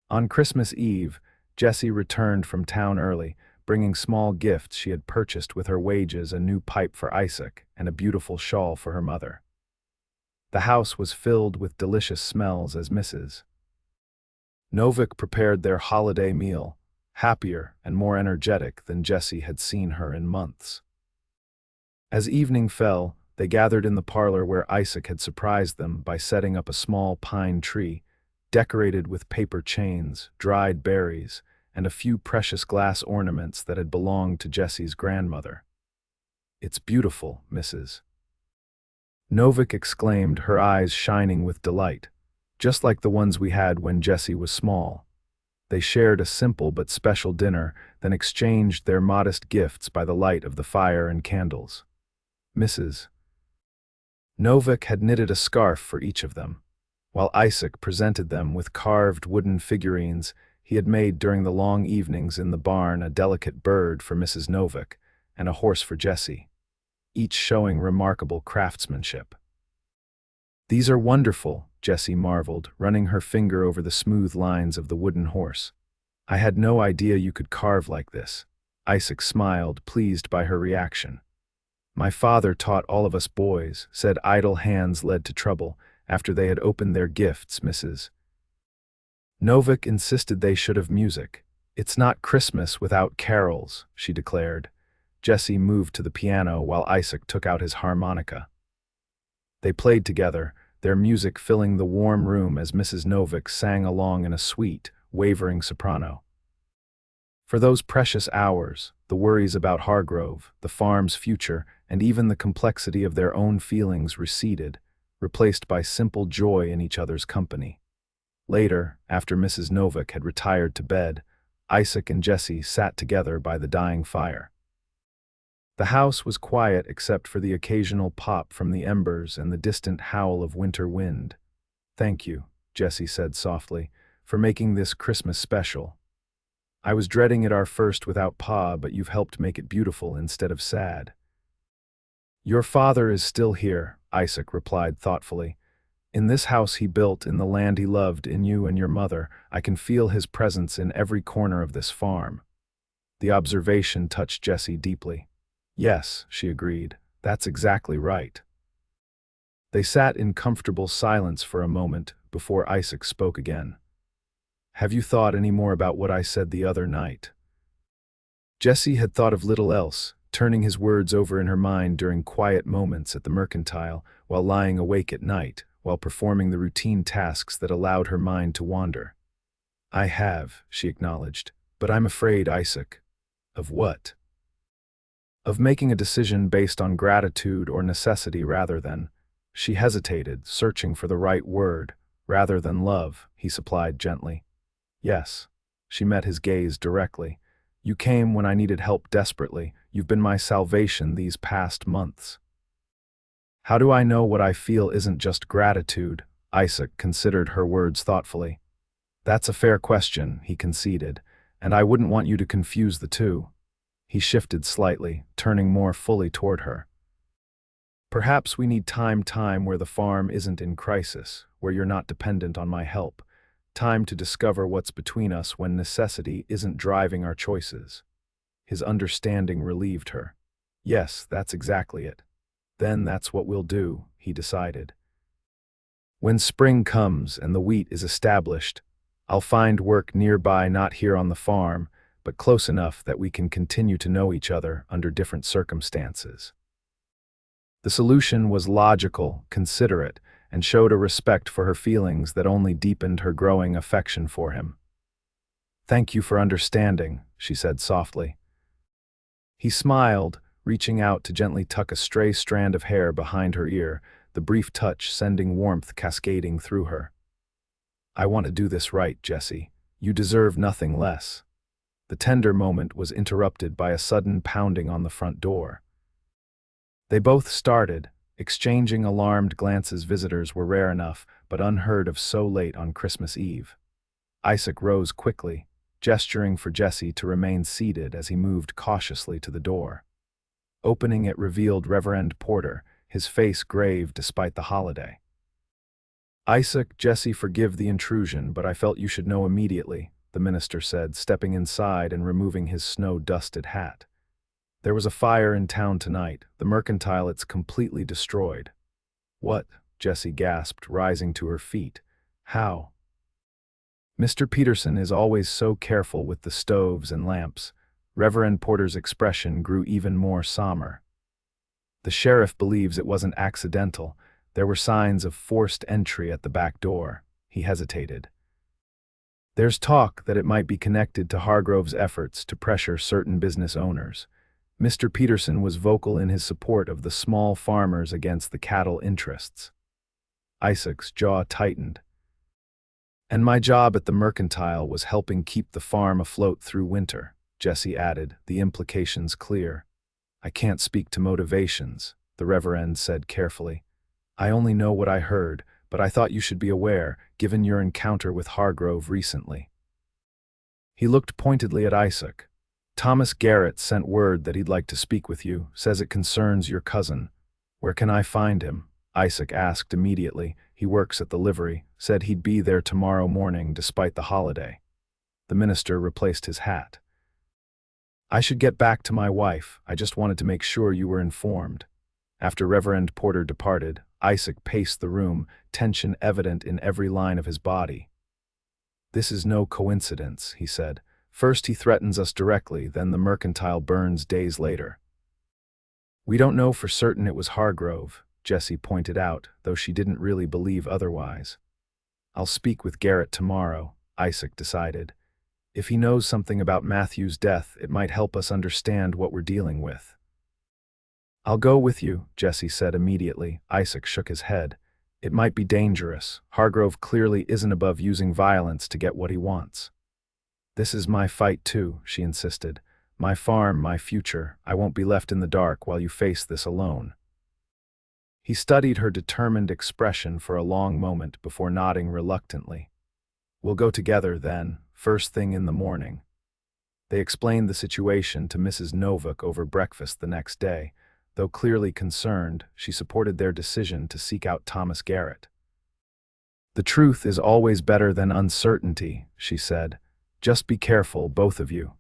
On Christmas Eve, Jessie returned from town early, bringing small gifts she had purchased with her wages: a new pipe for Isaac and a beautiful shawl for her mother. The house was filled with delicious smells as Mrs. Novak prepared their holiday meal, happier and more energetic than Jessie had seen her in months. As evening fell, they gathered in the parlor where Isaac had surprised them by setting up a small pine tree, decorated with paper chains, dried berries, and a few precious glass ornaments that had belonged to Jessie's grandmother. "It's beautiful, Mrs. Novak exclaimed, her eyes shining with delight, "just like the ones we had when Jessie was small." They shared a simple but special dinner, then exchanged their modest gifts by the light of the fire and candles. Mrs. Novak had knitted a scarf for each of them, while Isaac presented them with carved wooden figurines he had made during the long evenings in the barn: a delicate bird for Mrs. Novak and a horse for Jessie, each showing remarkable craftsmanship. "These are wonderful," Jessie marveled, running her finger over the smooth lines of the wooden horse. "I had no idea you could carve like this." Isaac smiled, pleased by her reaction. "My father taught all of us boys," said idle hands led to trouble after they had opened their gifts. Mrs. Novak insisted they should have music. "It's not Christmas without carols," she declared. Jessie moved to the piano while Isaac took out his harmonica. They played together, their music filling the warm room as Mrs. Novak sang along in a sweet, wavering soprano. For those precious hours, the worries about Hargrove, the farm's future, and even the complexity of their own feelings receded, replaced by simple joy in each other's company. Later, after Mrs. Novak had retired to bed, Isaac and Jessie sat together by the dying fire. The house was quiet except for the occasional pop from the embers and the distant howl of winter wind. "Thank you," Jessie said softly, "for making this Christmas special. I was dreading it our first without Pa, but you've helped make it beautiful instead of sad." "Your father is still here," Isaac replied thoughtfully. "In this house he built, in the land he loved, in you and your mother. I can feel his presence in every corner of this farm." The observation touched Jessie deeply. "Yes," she agreed, "that's exactly right." They sat in comfortable silence for a moment before Isaac spoke again. "Have you thought any more about what I said the other night?" Jessie had thought of little else, turning his words over in her mind during quiet moments at the mercantile, while lying awake at night, while performing the routine tasks that allowed her mind to wander. "I have," she acknowledged, "but I'm afraid, Isaac." "Of what?" "Of making a decision based on gratitude or necessity rather than—" She hesitated, searching for the right word. "Rather than love," he supplied gently. "Yes." She met his gaze directly. "You came when I needed help desperately. You've been my salvation these past months." How do I know what I feel isn't just gratitude? Isaac considered her words thoughtfully. That's a fair question, he conceded, and I wouldn't want you to confuse the two. He shifted slightly, turning more fully toward her. Perhaps we need time where the farm isn't in crisis, where you're not dependent on my help. Time to discover what's between us when necessity isn't driving our choices. His understanding relieved her. Yes, that's exactly it. Then that's what we'll do, he decided. When spring comes and the wheat is established, I'll find work nearby, not here on the farm, but close enough that we can continue to know each other under different circumstances. The solution was logical, considerate, and showed a respect for her feelings that only deepened her growing affection for him. "Thank you for understanding," she said softly. He smiled, reaching out to gently tuck a stray strand of hair behind her ear, the brief touch sending warmth cascading through her. "I want to do this right, Jessie. You deserve nothing less." The tender moment was interrupted by a sudden pounding on the front door. They both started, exchanging alarmed glances. Visitors were rare enough, but unheard of so late on Christmas Eve. Isaac rose quickly, gesturing for Jessie to remain seated as he moved cautiously to the door. Opening it revealed Reverend Porter, his face grave despite the holiday. "Isaac, Jessie, forgive the intrusion, but I felt you should know immediately," the minister said, stepping inside and removing his snow-dusted hat. "There was a fire in town tonight. The mercantile, it's completely destroyed." "What?" Jessie gasped, rising to her feet. "How?" "Mr. Peterson is always so careful with the stoves and lamps." Reverend Porter's expression grew even more somber. "The sheriff believes it wasn't accidental. There were signs of forced entry at the back door." He hesitated. "There's talk that it might be connected to Hargrove's efforts to pressure certain business owners. Mr. Peterson was vocal in his support of the small farmers against the cattle interests." Isaac's jaw tightened. "And my job at the mercantile was helping keep the farm afloat through winter," Jessie added, the implications clear. "I can't speak to motivations," the Reverend said carefully. "I only know what I heard, but I thought you should be aware, given your encounter with Hargrove recently." He looked pointedly at Isaac. "Thomas Garrett sent word that he'd like to speak with you, says it concerns your cousin. Where can I find him?" Isaac asked immediately. "He works at the livery, said he'd be there tomorrow morning despite the holiday." The minister replaced his hat. "I should get back to my wife. I just wanted to make sure you were informed." After Reverend Porter departed, Isaac paced the room, tension evident in every line of his body. "This is no coincidence," he said. "First he threatens us directly, then the mercantile burns days later." "We don't know for certain it was Hargrove," Jessie pointed out, though she didn't really believe otherwise. "I'll speak with Garrett tomorrow," Isaac decided. "If he knows something about Matthew's death, it might help us understand what we're dealing with." "I'll go with you," Jessie said immediately. Isaac shook his head. "It might be dangerous. Hargrove clearly isn't above using violence to get what he wants." "This is my fight too," she insisted. "My farm, my future. I won't be left in the dark while you face this alone." He studied her determined expression for a long moment before nodding reluctantly. "We'll go together then, first thing in the morning." They explained the situation to Mrs. Novak over breakfast the next day. Though clearly concerned, she supported their decision to seek out Thomas Garrett. "The truth is always better than uncertainty," she said. "Just be careful, both of you."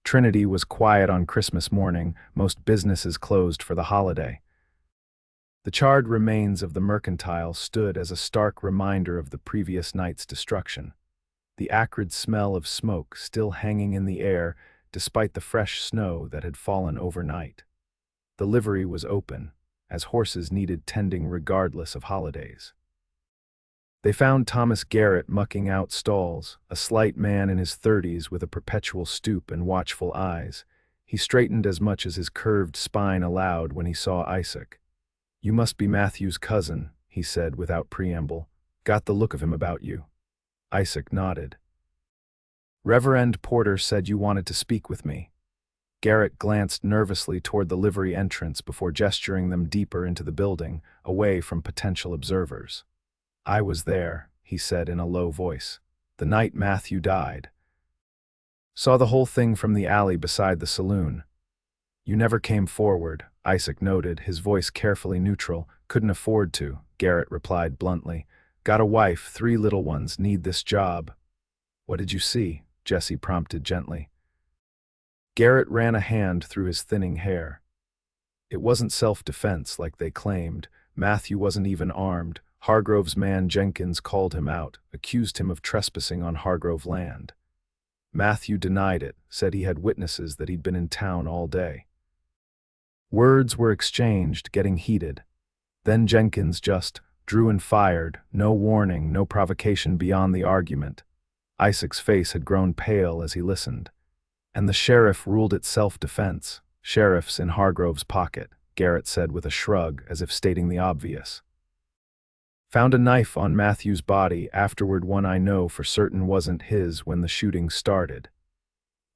Trinity was quiet on Christmas morning, most businesses closed for the holiday. The charred remains of the mercantile stood as a stark reminder of the previous night's destruction. The acrid smell of smoke still hanging in the air despite the fresh snow that had fallen overnight. The livery was open, as horses needed tending regardless of holidays. They found Thomas Garrett mucking out stalls, a slight man in his 30s with a perpetual stoop and watchful eyes. He straightened as much as his curved spine allowed when he saw Isaac. "You must be Matthew's cousin," he said without preamble. "Got the look of him about you." Isaac nodded. "Reverend Porter said you wanted to speak with me." Garrett glanced nervously toward the livery entrance before gesturing them deeper into the building, away from potential observers. "I was there," he said in a low voice. "The night Matthew died. Saw the whole thing from the alley beside the saloon." "You never came forward," Isaac noted, his voice carefully neutral. "Couldn't afford to," Garrett replied bluntly. "Got a wife, 3 little ones, need this job." "What did you see?" Jessie prompted gently. Garrett ran a hand through his thinning hair. "It wasn't self-defense like they claimed. Matthew wasn't even armed. Hargrove's man Jenkins called him out, accused him of trespassing on Hargrove land. Matthew denied it, said he had witnesses that he'd been in town all day. Words were exchanged, getting heated. Then Jenkins just drew and fired, no warning, no provocation beyond the argument. Isaac's face had grown pale as he listened. And the sheriff ruled it self-defense. Sheriff's in Hargrove's pocket, Garrett said with a shrug, as if stating the obvious. Found a knife on Matthew's body, afterward one I know for certain wasn't his when the shooting started.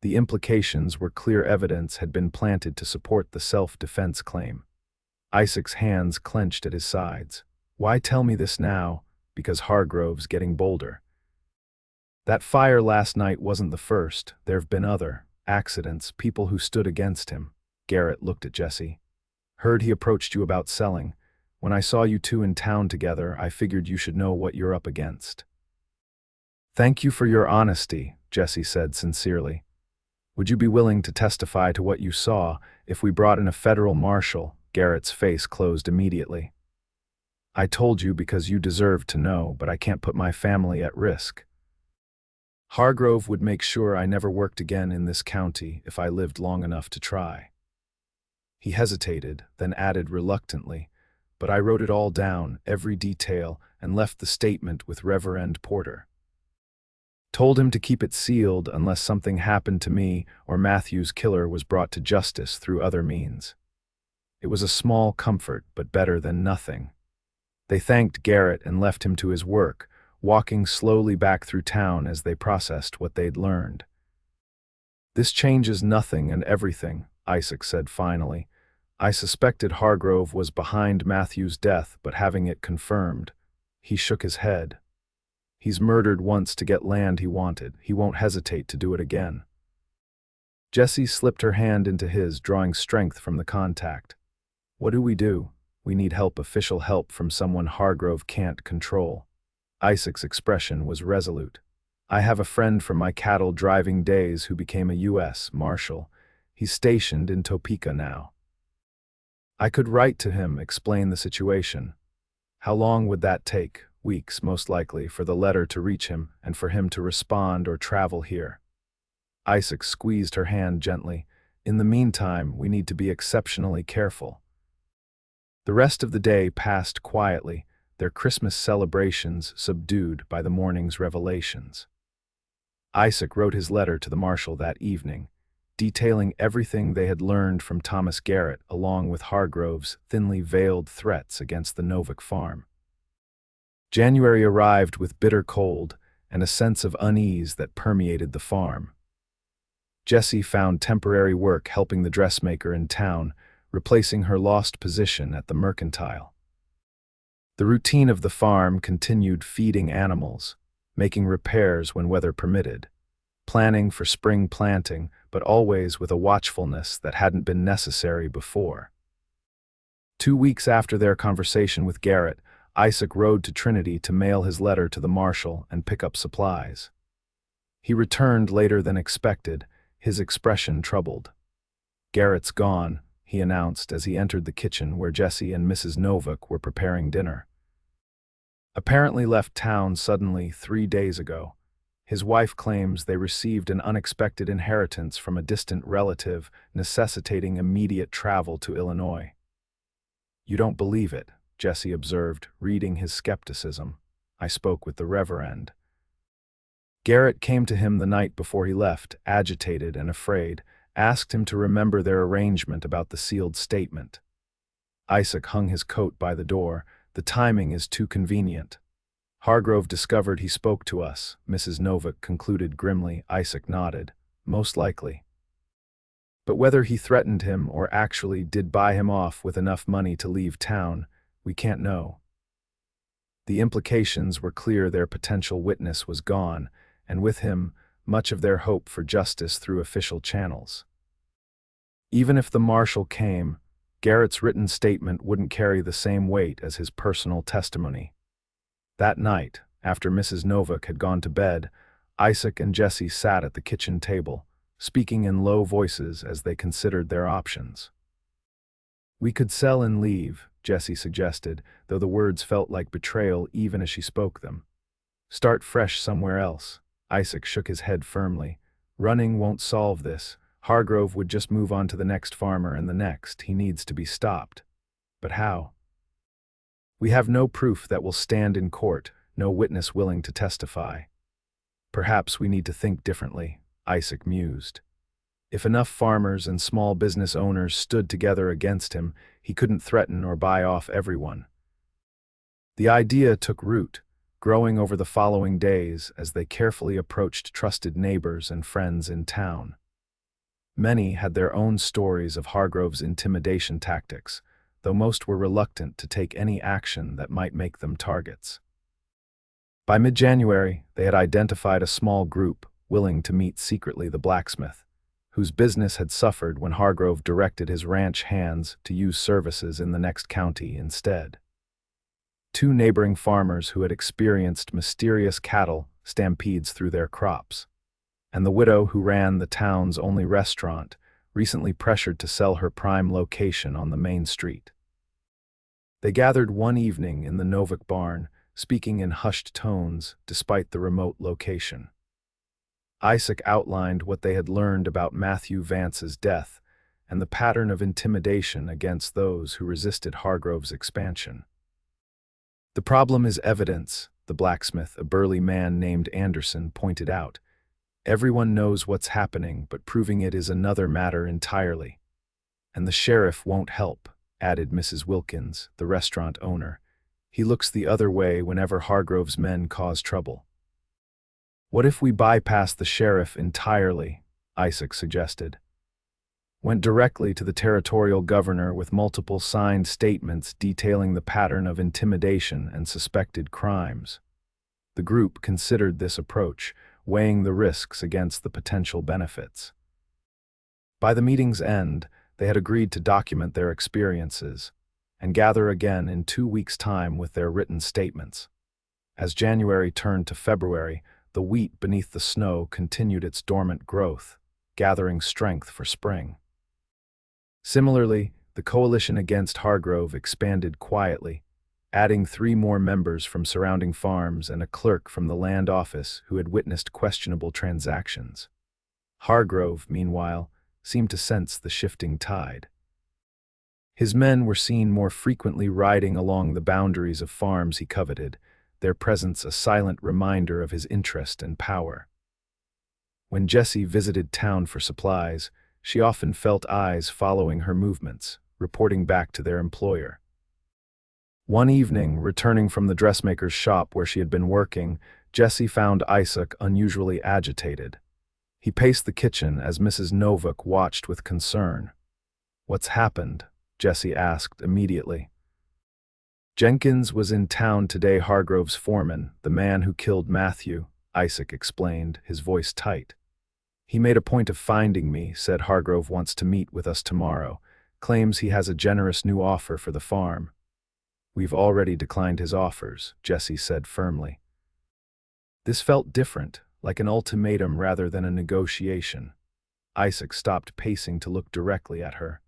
The implications were clear evidence had been planted to support the self-defense claim. Isaac's hands clenched at his sides. Why tell me this now? Because Hargrove's getting bolder. That fire last night wasn't the first. There've been other accidents, people who stood against him. Garrett looked at Jessie. Heard he approached you about selling. When I saw you two in town together, I figured you should know what you're up against. Thank you for your honesty, Jessie said sincerely. Would you be willing to testify to what you saw if we brought in a federal marshal? Garrett's face closed immediately. I told you because you deserved to know, but I can't put my family at risk. Hargrove would make sure I never worked again in this county if I lived long enough to try. He hesitated, then added reluctantly, but I wrote it all down, every detail, and left the statement with Reverend Porter. Told him to keep it sealed unless something happened to me or Matthew's killer was brought to justice through other means. It was a small comfort, but better than nothing. They thanked Garrett and left him to his work, walking slowly back through town as they processed what they'd learned. This changes nothing and everything, Isaac said finally. I suspected Hargrove was behind Matthew's death, but having it confirmed, he shook his head. He's murdered once to get land he wanted. He won't hesitate to do it again. Jessie slipped her hand into his, drawing strength from the contact. What do? We need help, official help from someone Hargrove can't control. Isaac's expression was resolute. I have a friend from my cattle driving days who became a U.S. Marshal. He's stationed in Topeka now. I could write to him, explain the situation. How long would that take? Weeks, most likely, for the letter to reach him and for him to respond or travel here. Isaac squeezed her hand gently. In the meantime, we need to be exceptionally careful. The rest of the day passed quietly, their Christmas celebrations subdued by the morning's revelations. Isaac wrote his letter to the marshal that evening, detailing everything they had learned from Thomas Garrett along with Hargrove's thinly veiled threats against the Novak farm. January arrived with bitter cold and a sense of unease that permeated the farm. Jessie found temporary work helping the dressmaker in town, replacing her lost position at the mercantile. The routine of the farm continued, feeding animals, making repairs when weather permitted, planning for spring planting, but always with a watchfulness that hadn't been necessary before. 2 weeks after their conversation with Garrett, Isaac rode to Trinity to mail his letter to the marshal and pick up supplies. He returned later than expected, his expression troubled. Garrett's gone, he announced as he entered the kitchen where Jessie and Mrs. Novak were preparing dinner. Apparently left town suddenly 3 days ago. His wife claims they received an unexpected inheritance from a distant relative, necessitating immediate travel to Illinois. You don't believe it, Jessie observed, reading his skepticism. I spoke with the Reverend. Garrett came to him the night before he left, agitated and afraid, asked him to remember their arrangement about the sealed statement. Isaac hung his coat by the door. The timing is too convenient. Hargrove discovered he spoke to us, Mrs. Novak concluded grimly. Isaac nodded. Most likely. But whether he threatened him or actually did buy him off with enough money to leave town, we can't know. The implications were clear. Their potential witness was gone, and with him, much of their hope for justice through official channels. Even if the marshal came, Garrett's written statement wouldn't carry the same weight as his personal testimony. That night, after Mrs. Novak had gone to bed, Isaac and Jessie sat at the kitchen table, speaking in low voices as they considered their options. "We could sell and leave," Jessie suggested, though the words felt like betrayal even as she spoke them. "Start fresh somewhere else." Isaac shook his head firmly. "Running won't solve this. Hargrove would just move on to the next farmer and the next. He needs to be stopped." "But how?" "We have no proof that will stand in court, no witness willing to testify." "Perhaps we need to think differently," Isaac mused. If enough farmers and small business owners stood together against him, he couldn't threaten or buy off everyone. The idea took root, growing over the following days as they carefully approached trusted neighbors and friends in town. Many had their own stories of Hargrove's intimidation tactics, though most were reluctant to take any action that might make them targets. By mid-January, they had identified a small group willing to meet secretly the blacksmith, whose business had suffered when Hargrove directed his ranch hands to use services in the next county instead. Two neighboring farmers who had experienced mysterious cattle stampedes through their crops, and the widow who ran the town's only restaurant, recently pressured to sell her prime location on the main street. They gathered one evening in the Novak barn, speaking in hushed tones despite the remote location. Isaac outlined what they had learned about Matthew Vance's death and the pattern of intimidation against those who resisted Hargrove's expansion. "The problem is evidence," the blacksmith, a burly man named Anderson, pointed out. "Everyone knows what's happening, but proving it is another matter entirely. And the sheriff won't help," added Mrs. Wilkins, the restaurant owner. "He looks the other way whenever Hargrove's men cause trouble." "What if we bypass the sheriff entirely?" Isaac suggested. "Went directly to the territorial governor with multiple signed statements detailing the pattern of intimidation and suspected crimes." The group considered this approach, weighing the risks against the potential benefits. By the meeting's end, they had agreed to document their experiences and gather again in 2 weeks' time with their written statements. As January turned to February, the wheat beneath the snow continued its dormant growth, gathering strength for spring. Similarly, the coalition against Hargrove expanded quietly, adding 3 more members from surrounding farms and a clerk from the land office who had witnessed questionable transactions. Hargrove, meanwhile, seemed to sense the shifting tide. His men were seen more frequently riding along the boundaries of farms he coveted, their presence a silent reminder of his interest and power. When Jessie visited town for supplies, she often felt eyes following her movements, reporting back to their employer. One evening, returning from the dressmaker's shop where she had been working, Jessie found Isaac unusually agitated. He paced the kitchen as Mrs. Novak watched with concern. "What's happened?" Jessie asked immediately. "Jenkins was in town today, Hargrove's foreman, the man who killed Matthew," Isaac explained, his voice tight. "He made a point of finding me, said Hargrove wants to meet with us tomorrow, claims he has a generous new offer for the farm." "We've already declined his offers," Jessie said firmly. This felt different, like an ultimatum rather than a negotiation. Isaac stopped pacing to look directly at her.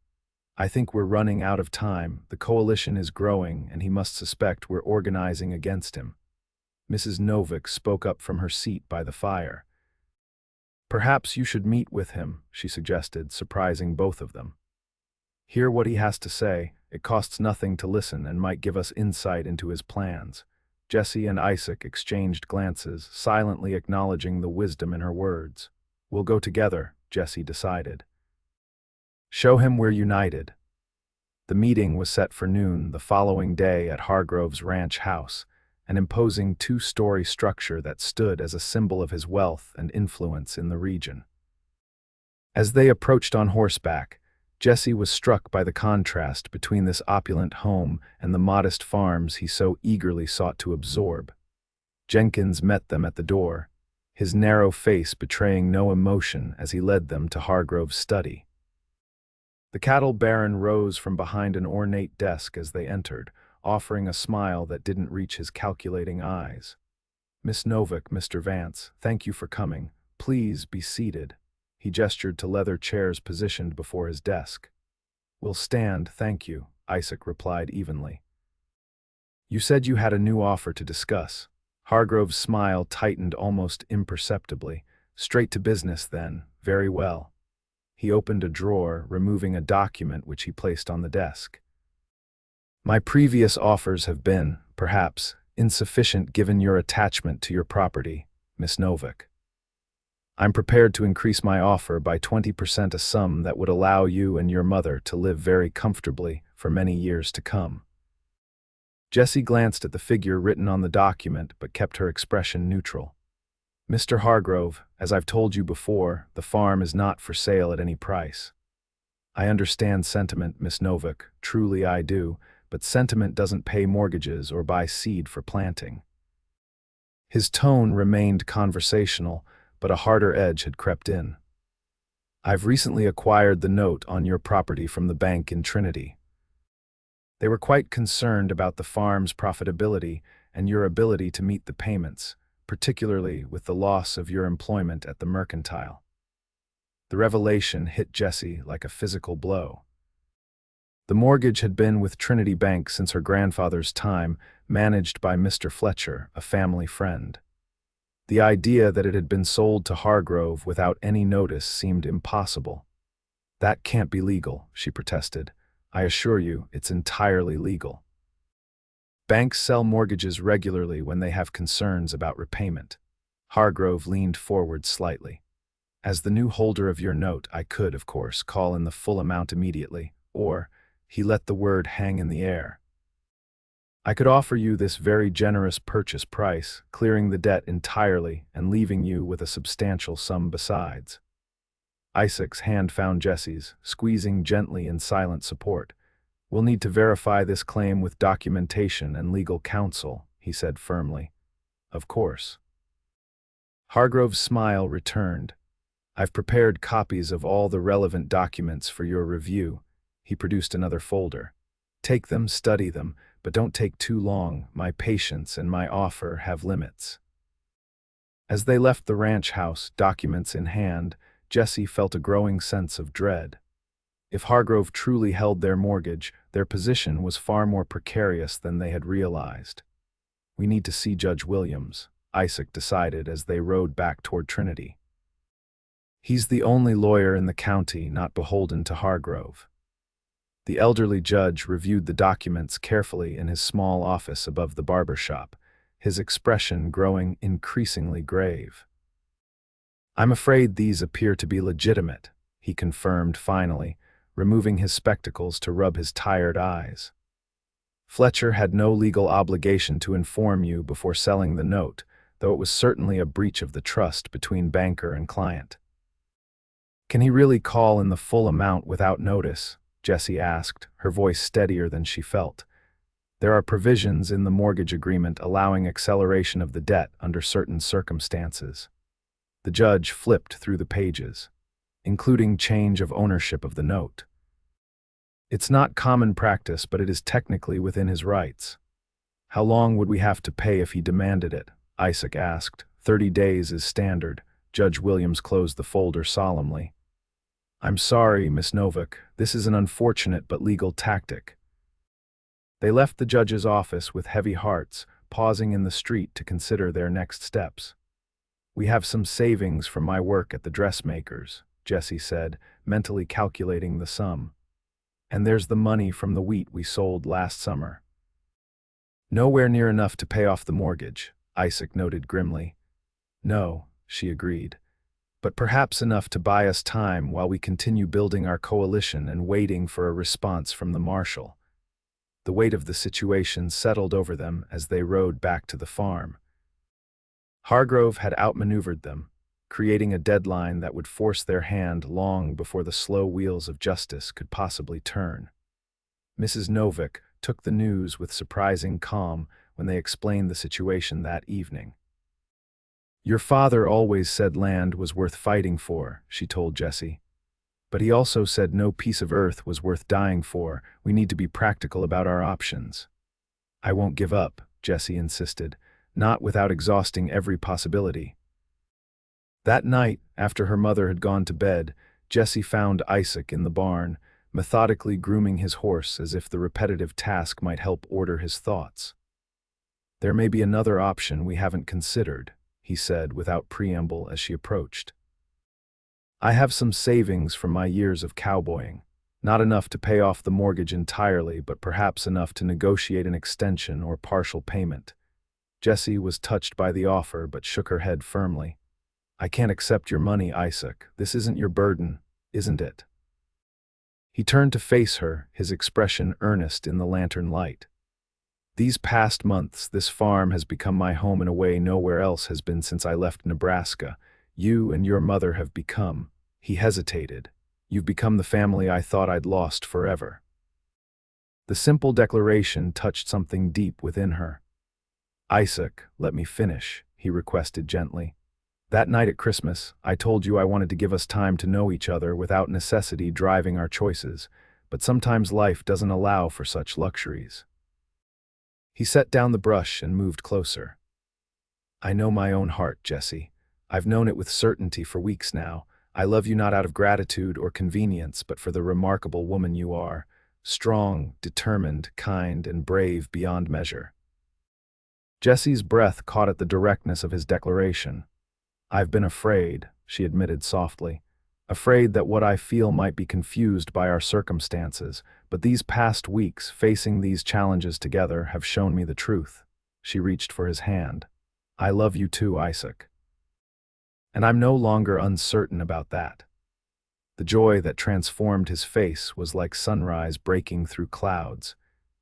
"I think we're running out of time. The coalition is growing, and he must suspect we're organizing against him." Mrs. Novak spoke up from her seat by the fire. "Perhaps you should meet with him," she suggested, surprising both of them. "Hear what he has to say. It costs nothing to listen and might give us insight into his plans." Jessie and Isaac exchanged glances, silently acknowledging the wisdom in her words. "We'll go together," Jessie decided. "Show him we're united." The meeting was set for noon the following day at Hargrove's ranch house, an imposing 2-story structure that stood as a symbol of his wealth and influence in the region. As they approached on horseback, Jessie was struck by the contrast between this opulent home and the modest farms he so eagerly sought to absorb. Jenkins met them at the door, his narrow face betraying no emotion as he led them to Hargrove's study. The cattle baron rose from behind an ornate desk as they entered, offering a smile that didn't reach his calculating eyes. "Miss Novak, Mr. Vance, thank you for coming. Please be seated." He gestured to leather chairs positioned before his desk. "We'll stand, thank you," Isaac replied evenly. "You said you had a new offer to discuss." Hargrove's smile tightened almost imperceptibly. "Straight to business, then. Very well." He opened a drawer, removing a document which he placed on the desk. "My previous offers have been, perhaps, insufficient given your attachment to your property, Miss Novak. I'm prepared to increase my offer by 20%, a sum that would allow you and your mother to live very comfortably for many years to come." Jessie glanced at the figure written on the document but kept her expression neutral. "Mr. Hargrove, as I've told you before, the farm is not for sale at any price. I understand sentiment, Miss Novak, truly I do, but sentiment doesn't pay mortgages or buy seed for planting." His tone remained conversational, but a harder edge had crept in. "I've recently acquired the note on your property from the bank in Trinity. They were quite concerned about the farm's profitability and your ability to meet the payments, particularly with the loss of your employment at the mercantile." The revelation hit Jessie like a physical blow. The mortgage had been with Trinity Bank since her grandfather's time, managed by Mr. Fletcher, a family friend. The idea that it had been sold to Hargrove without any notice seemed impossible. "That can't be legal," she protested. "I assure you, it's entirely legal. Banks sell mortgages regularly when they have concerns about repayment." Hargrove leaned forward slightly. "As the new holder of your note, I could, of course, call in the full amount immediately, or," he let the word hang in the air, "I could offer you this very generous purchase price, clearing the debt entirely and leaving you with a substantial sum besides." Isaac's hand found Jessie's, squeezing gently in silent support. "We'll need to verify this claim with documentation and legal counsel," he said firmly. "Of course." Hargrove's smile returned. "I've prepared copies of all the relevant documents for your review." He produced another folder. "Take them, study them, but don't take too long. My patience and my offer have limits." As they left the ranch house, documents in hand, Jessie felt a growing sense of dread. If Hargrove truly held their mortgage, their position was far more precarious than they had realized. "We need to see Judge Williams," Isaac decided as they rode back toward Trinity. "He's the only lawyer in the county not beholden to Hargrove." The elderly judge reviewed the documents carefully in his small office above the barber shop, his expression growing increasingly grave. "I'm afraid these appear to be legitimate," he confirmed finally, removing his spectacles to rub his tired eyes. "Fletcher had no legal obligation to inform you before selling the note, though it was certainly a breach of the trust between banker and client." "Can he really call in the full amount without notice?" Jessie asked, her voice steadier than she felt. "There are provisions in the mortgage agreement allowing acceleration of the debt under certain circumstances." The judge flipped through the pages, including change of ownership of the note. "It's not common practice, but it is technically within his rights." "How long would we have to pay if he demanded it?" Isaac asked. 30 days is standard." Judge Williams closed the folder solemnly. "I'm sorry, Miss Novak, this is an unfortunate but legal tactic." They left the judge's office with heavy hearts, pausing in the street to consider their next steps. "We have some savings from my work at the dressmaker's," Jessie said, mentally calculating the sum. "And there's the money from the wheat we sold last summer." "Nowhere near enough to pay off the mortgage," Isaac noted grimly. "No," she agreed. "But perhaps enough to buy us time while we continue building our coalition and waiting for a response from the marshal." The weight of the situation settled over them as they rode back to the farm. Hargrove had outmaneuvered them, creating a deadline that would force their hand long before the slow wheels of justice could possibly turn. Mrs. Novak took the news with surprising calm when they explained the situation that evening. "Your father always said land was worth fighting for," she told Jessie. "But he also said no piece of earth was worth dying for. We need to be practical about our options." "I won't give up," Jessie insisted, "not without exhausting every possibility." That night, after her mother had gone to bed, Jessie found Isaac in the barn, methodically grooming his horse as if the repetitive task might help order his thoughts. "There may be another option we haven't considered," he said without preamble as she approached. "I have some savings from my years of cowboying. Not enough to pay off the mortgage entirely, but perhaps enough to negotiate an extension or partial payment." Jessie was touched by the offer but shook her head firmly. "I can't accept your money, Isaac. This isn't your burden, isn't it?" He turned to face her, his expression earnest in the lantern light. "These past months, this farm has become my home in a way nowhere else has been since I left Nebraska. You and your mother have become—" He hesitated. "You've become the family I thought I'd lost forever." The simple declaration touched something deep within her. "Isaac, let me finish," he requested gently. "That night at Christmas, I told you I wanted to give us time to know each other without necessity driving our choices, but sometimes life doesn't allow for such luxuries." He set down the brush and moved closer. "I know my own heart, Jessie. I've known it with certainty for weeks now. I love you not out of gratitude or convenience, but for the remarkable woman you are. Strong, determined, kind, and brave beyond measure." Jessie's breath caught at the directness of his declaration. "I've been afraid," she admitted softly. "Afraid that what I feel might be confused by our circumstances, but these past weeks, facing these challenges together, have shown me the truth." She reached for his hand. "I love you too, Isaac. And I'm no longer uncertain about that." The joy that transformed his face was like sunrise breaking through clouds.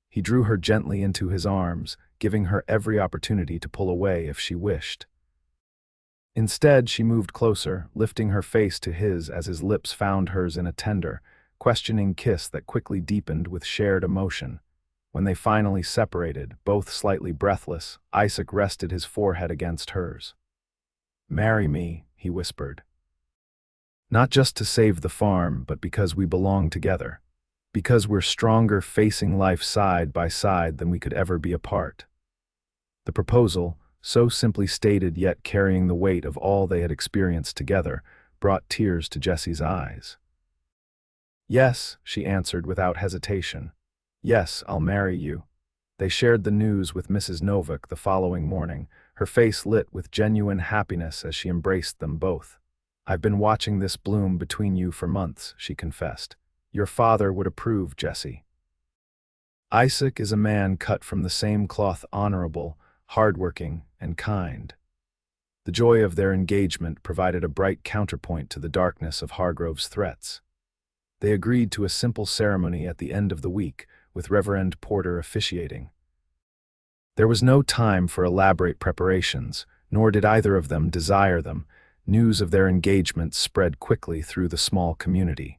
He drew her gently into his arms, giving her every opportunity to pull away if she wished. Instead, she moved closer, lifting her face to his as his lips found hers in a tender, questioning kiss that quickly deepened with shared emotion. When they finally separated, both slightly breathless, Isaac rested his forehead against hers. "Marry me," he whispered. "Not just to save the farm, but because we belong together. Because we're stronger facing life side by side than we could ever be apart." The proposal, so simply stated yet carrying the weight of all they had experienced together, brought tears to Jessie's eyes. "Yes," she answered without hesitation. "Yes, I'll marry you." They shared the news with Mrs. Novak the following morning, her face lit with genuine happiness as she embraced them both. "I've been watching this bloom between you for months," she confessed. "Your father would approve, Jessie. Isaac is a man cut from the same cloth, honorable, hardworking, and kind." The joy of their engagement provided a bright counterpoint to the darkness of Hargrove's threats. They agreed to a simple ceremony at the end of the week, with Reverend Porter officiating. There was no time for elaborate preparations, nor did either of them desire them. News of their engagement spread quickly through the small community.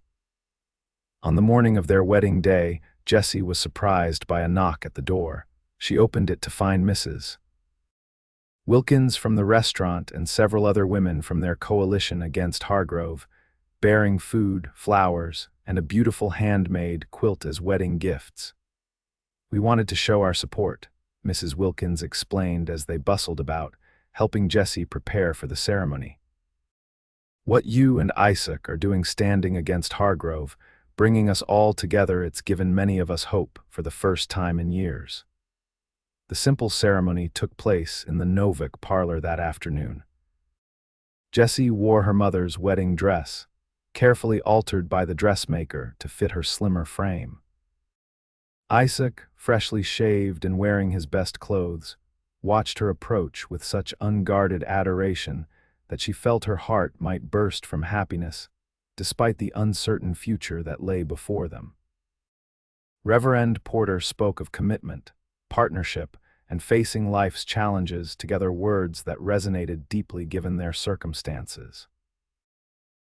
On the morning of their wedding day, Jessie was surprised by a knock at the door. She opened it to find Mrs. Wilkins from the restaurant and several other women from their coalition against Hargrove, bearing food, flowers, and a beautiful handmade quilt as wedding gifts. "We wanted to show our support," Mrs. Wilkins explained as they bustled about, helping Jessie prepare for the ceremony. "What you and Isaac are doing standing against Hargrove, bringing us all together, it's given many of us hope for the first time in years." The simple ceremony took place in the Novak parlor that afternoon. Jessie wore her mother's wedding dress, carefully altered by the dressmaker to fit her slimmer frame. Isaac, freshly shaved and wearing his best clothes, watched her approach with such unguarded adoration that she felt her heart might burst from happiness, despite the uncertain future that lay before them. Reverend Porter spoke of commitment, partnership, and facing life's challenges together, words that resonated deeply given their circumstances.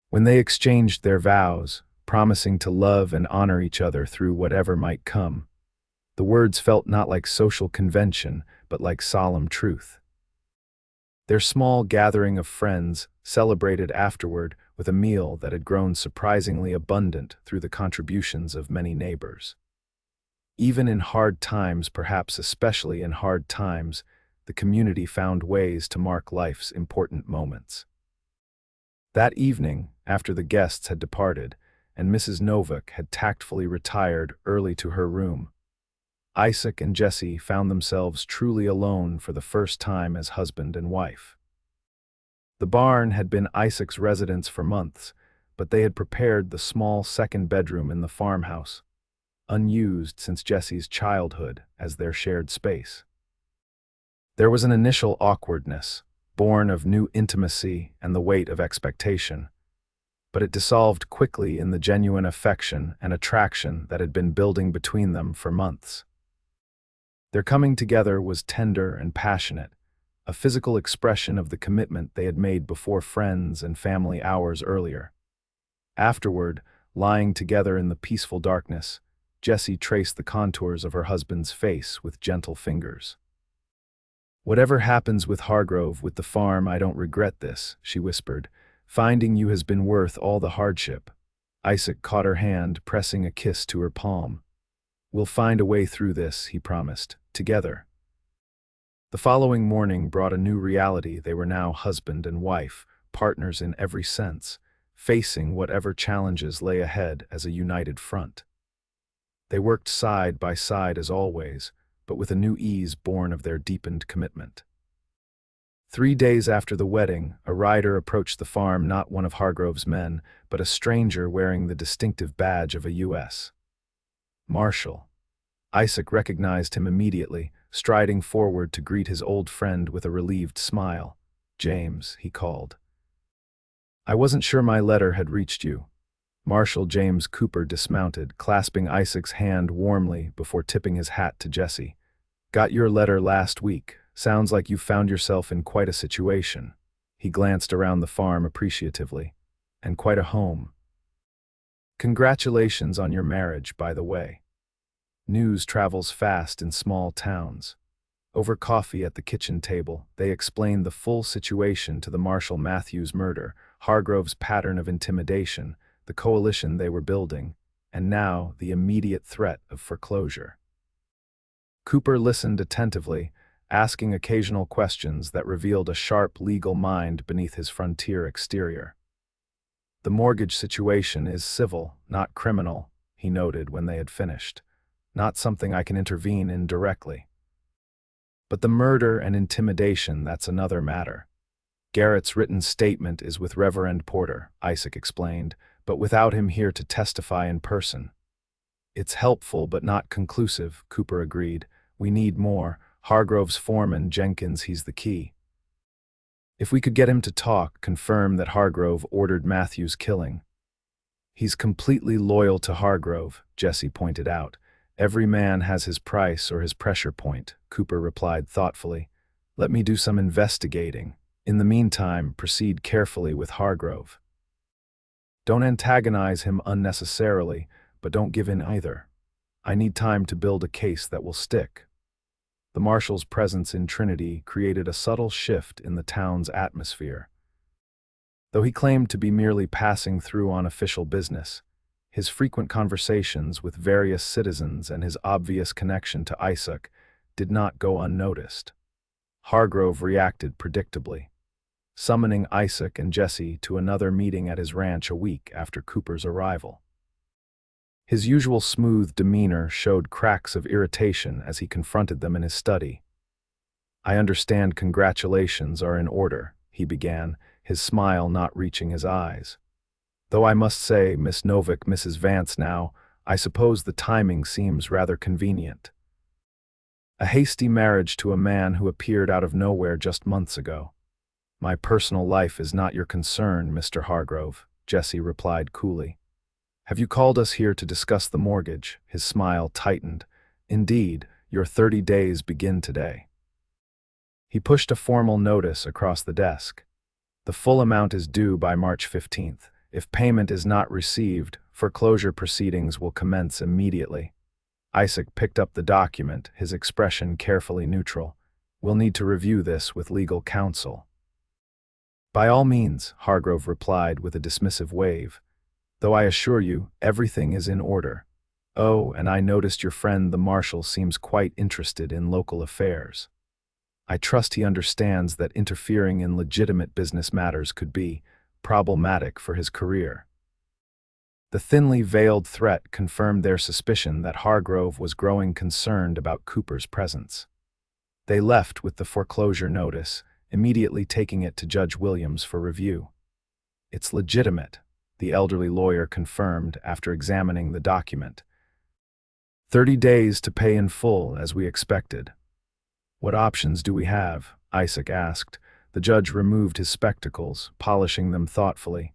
When they exchanged their vows, promising to love and honor each other through whatever might come, the words felt not like social convention, but like solemn truth. Their small gathering of friends celebrated afterward with a meal that had grown surprisingly abundant through the contributions of many neighbors. Even in hard times, perhaps especially in hard times, the community found ways to mark life's important moments. That evening, after the guests had departed, and Mrs. Novak had tactfully retired early to her room, Isaac and Jessie found themselves truly alone for the first time as husband and wife. The barn had been Isaac's residence for months, but they had prepared the small second bedroom in the farmhouse, unused since Jessie's childhood, as their shared space. There was an initial awkwardness, born of new intimacy and the weight of expectation, but it dissolved quickly in the genuine affection and attraction that had been building between them for months. Their coming together was tender and passionate, a physical expression of the commitment they had made before friends and family hours earlier. Afterward, lying together in the peaceful darkness, Jessie traced the contours of her husband's face with gentle fingers. "Whatever happens with Hargrove, with the farm, I don't regret this," she whispered. "Finding you has been worth all the hardship." Isaac caught her hand, pressing a kiss to her palm. "We'll find a way through this," he promised, "together." The following morning brought a new reality. They were now husband and wife, partners in every sense, facing whatever challenges lay ahead as a united front. They worked side by side as always, but with a new ease born of their deepened commitment. 3 days after the wedding, a rider approached the farm, not one of Hargrove's men, but a stranger wearing the distinctive badge of a U.S. Marshal. Isaac recognized him immediately, striding forward to greet his old friend with a relieved smile. "James," he called. "I wasn't sure my letter had reached you." Marshal James Cooper dismounted, clasping Isaac's hand warmly before tipping his hat to Jessie. "Got your letter last week. Sounds like you found yourself in quite a situation." He glanced around the farm appreciatively. "And quite a home. Congratulations on your marriage, by the way." News travels fast in small towns. Over coffee at the kitchen table, they explained the full situation to the Marshal Matthews murder, Hargrove's pattern of intimidation, the coalition they were building, and now the immediate threat of foreclosure. Cooper listened attentively, asking occasional questions that revealed a sharp legal mind beneath his frontier exterior. "The mortgage situation is civil, not criminal," he noted when they had finished. "Not something I can intervene in directly. But the murder and intimidation, that's another matter. Garrett's written statement is with Reverend Porter," Isaac explained, "but without him here to testify in person." "It's helpful but not conclusive," Cooper agreed. "We need more. Hargrove's foreman, Jenkins, he's the key. If we could get him to talk, confirm that Hargrove ordered Matthews' killing." "He's completely loyal to Hargrove," Jessie pointed out. "Every man has his price or his pressure point," Cooper replied thoughtfully. "Let me do some investigating. In the meantime, proceed carefully with Hargrove. Don't antagonize him unnecessarily, but don't give in either. I need time to build a case that will stick." The Marshal's presence in Trinity created a subtle shift in the town's atmosphere. Though he claimed to be merely passing through on official business, his frequent conversations with various citizens and his obvious connection to Isaac did not go unnoticed. Hargrove reacted predictably, summoning Isaac and Jessie to another meeting at his ranch a week after Cooper's arrival. His usual smooth demeanor showed cracks of irritation as he confronted them in his study. "I understand congratulations are in order," he began, his smile not reaching his eyes. "Though I must say, Miss Novak, Mrs. Vance now, I suppose the timing seems rather convenient. A hasty marriage to a man who appeared out of nowhere just months ago." "My personal life is not your concern, Mr. Hargrove," Jessie replied coolly. "Have you called us here to discuss the mortgage?" His smile tightened. "Indeed, your 30 days begin today." He pushed a formal notice across the desk. The full amount is due by March 15th. If payment is not received, foreclosure proceedings will commence immediately. Isaac picked up the document, his expression carefully neutral. We'll need to review this with legal counsel. By all means, Hargrove replied with a dismissive wave. Though I assure you, everything is in order. Oh, and I noticed your friend the marshal seems quite interested in local affairs. I trust he understands that interfering in legitimate business matters could be problematic for his career. The thinly veiled threat confirmed their suspicion that Hargrove was growing concerned about Cooper's presence. They left with the foreclosure notice, immediately taking it to Judge Williams for review. It's legitimate, the elderly lawyer confirmed after examining the document. 30 days to pay in full, as we expected. What options do we have? Isaac asked. The judge removed his spectacles, polishing them thoughtfully.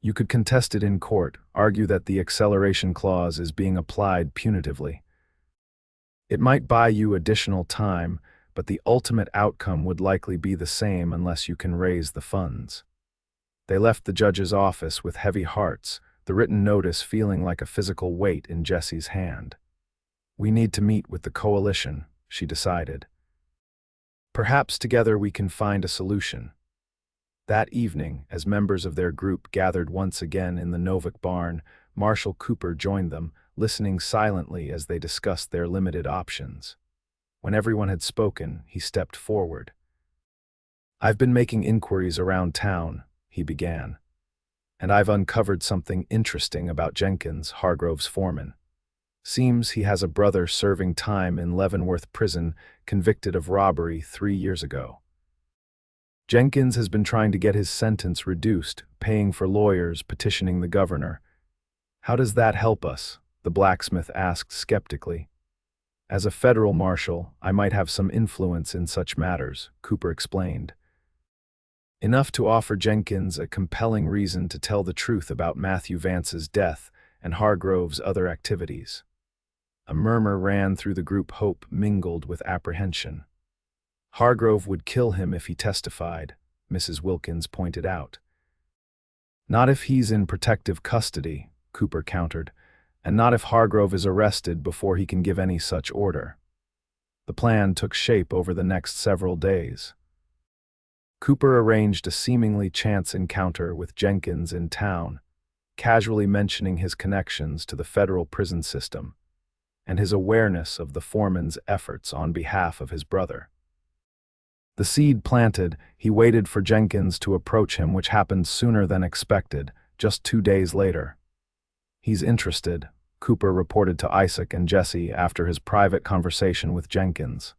You could contest it in court, argue that the acceleration clause is being applied punitively. It might buy you additional time, but the ultimate outcome would likely be the same unless you can raise the funds. They left the judge's office with heavy hearts, the written notice feeling like a physical weight in Jessie's hand. We need to meet with the coalition, she decided. Perhaps together we can find a solution. That evening, as members of their group gathered once again in the Novak barn, Marshal Cooper joined them, listening silently as they discussed their limited options. When everyone had spoken, he stepped forward. I've been making inquiries around town, he began, and I've uncovered something interesting about Jenkins, Hargrove's foreman. Seems he has a brother serving time in Leavenworth Prison, convicted of robbery 3 years ago. Jenkins has been trying to get his sentence reduced, paying for lawyers, petitioning the governor. How does that help us? The blacksmith asked skeptically. As a federal marshal, I might have some influence in such matters, Cooper explained. Enough to offer Jenkins a compelling reason to tell the truth about Matthew Vance's death and Hargrove's other activities. A murmur ran through the group, hope mingled with apprehension. Hargrove would kill him if he testified, Mrs. Wilkins pointed out. Not if he's in protective custody, Cooper countered, and not if Hargrove is arrested before he can give any such order. The plan took shape over the next several days. Cooper arranged a seemingly chance encounter with Jenkins in town, casually mentioning his connections to the federal prison system and his awareness of the foreman's efforts on behalf of his brother. The seed planted, he waited for Jenkins to approach him, which happened sooner than expected, just 2 days later. He's interested, Cooper reported to Isaac and Jessie after his private conversation with Jenkins.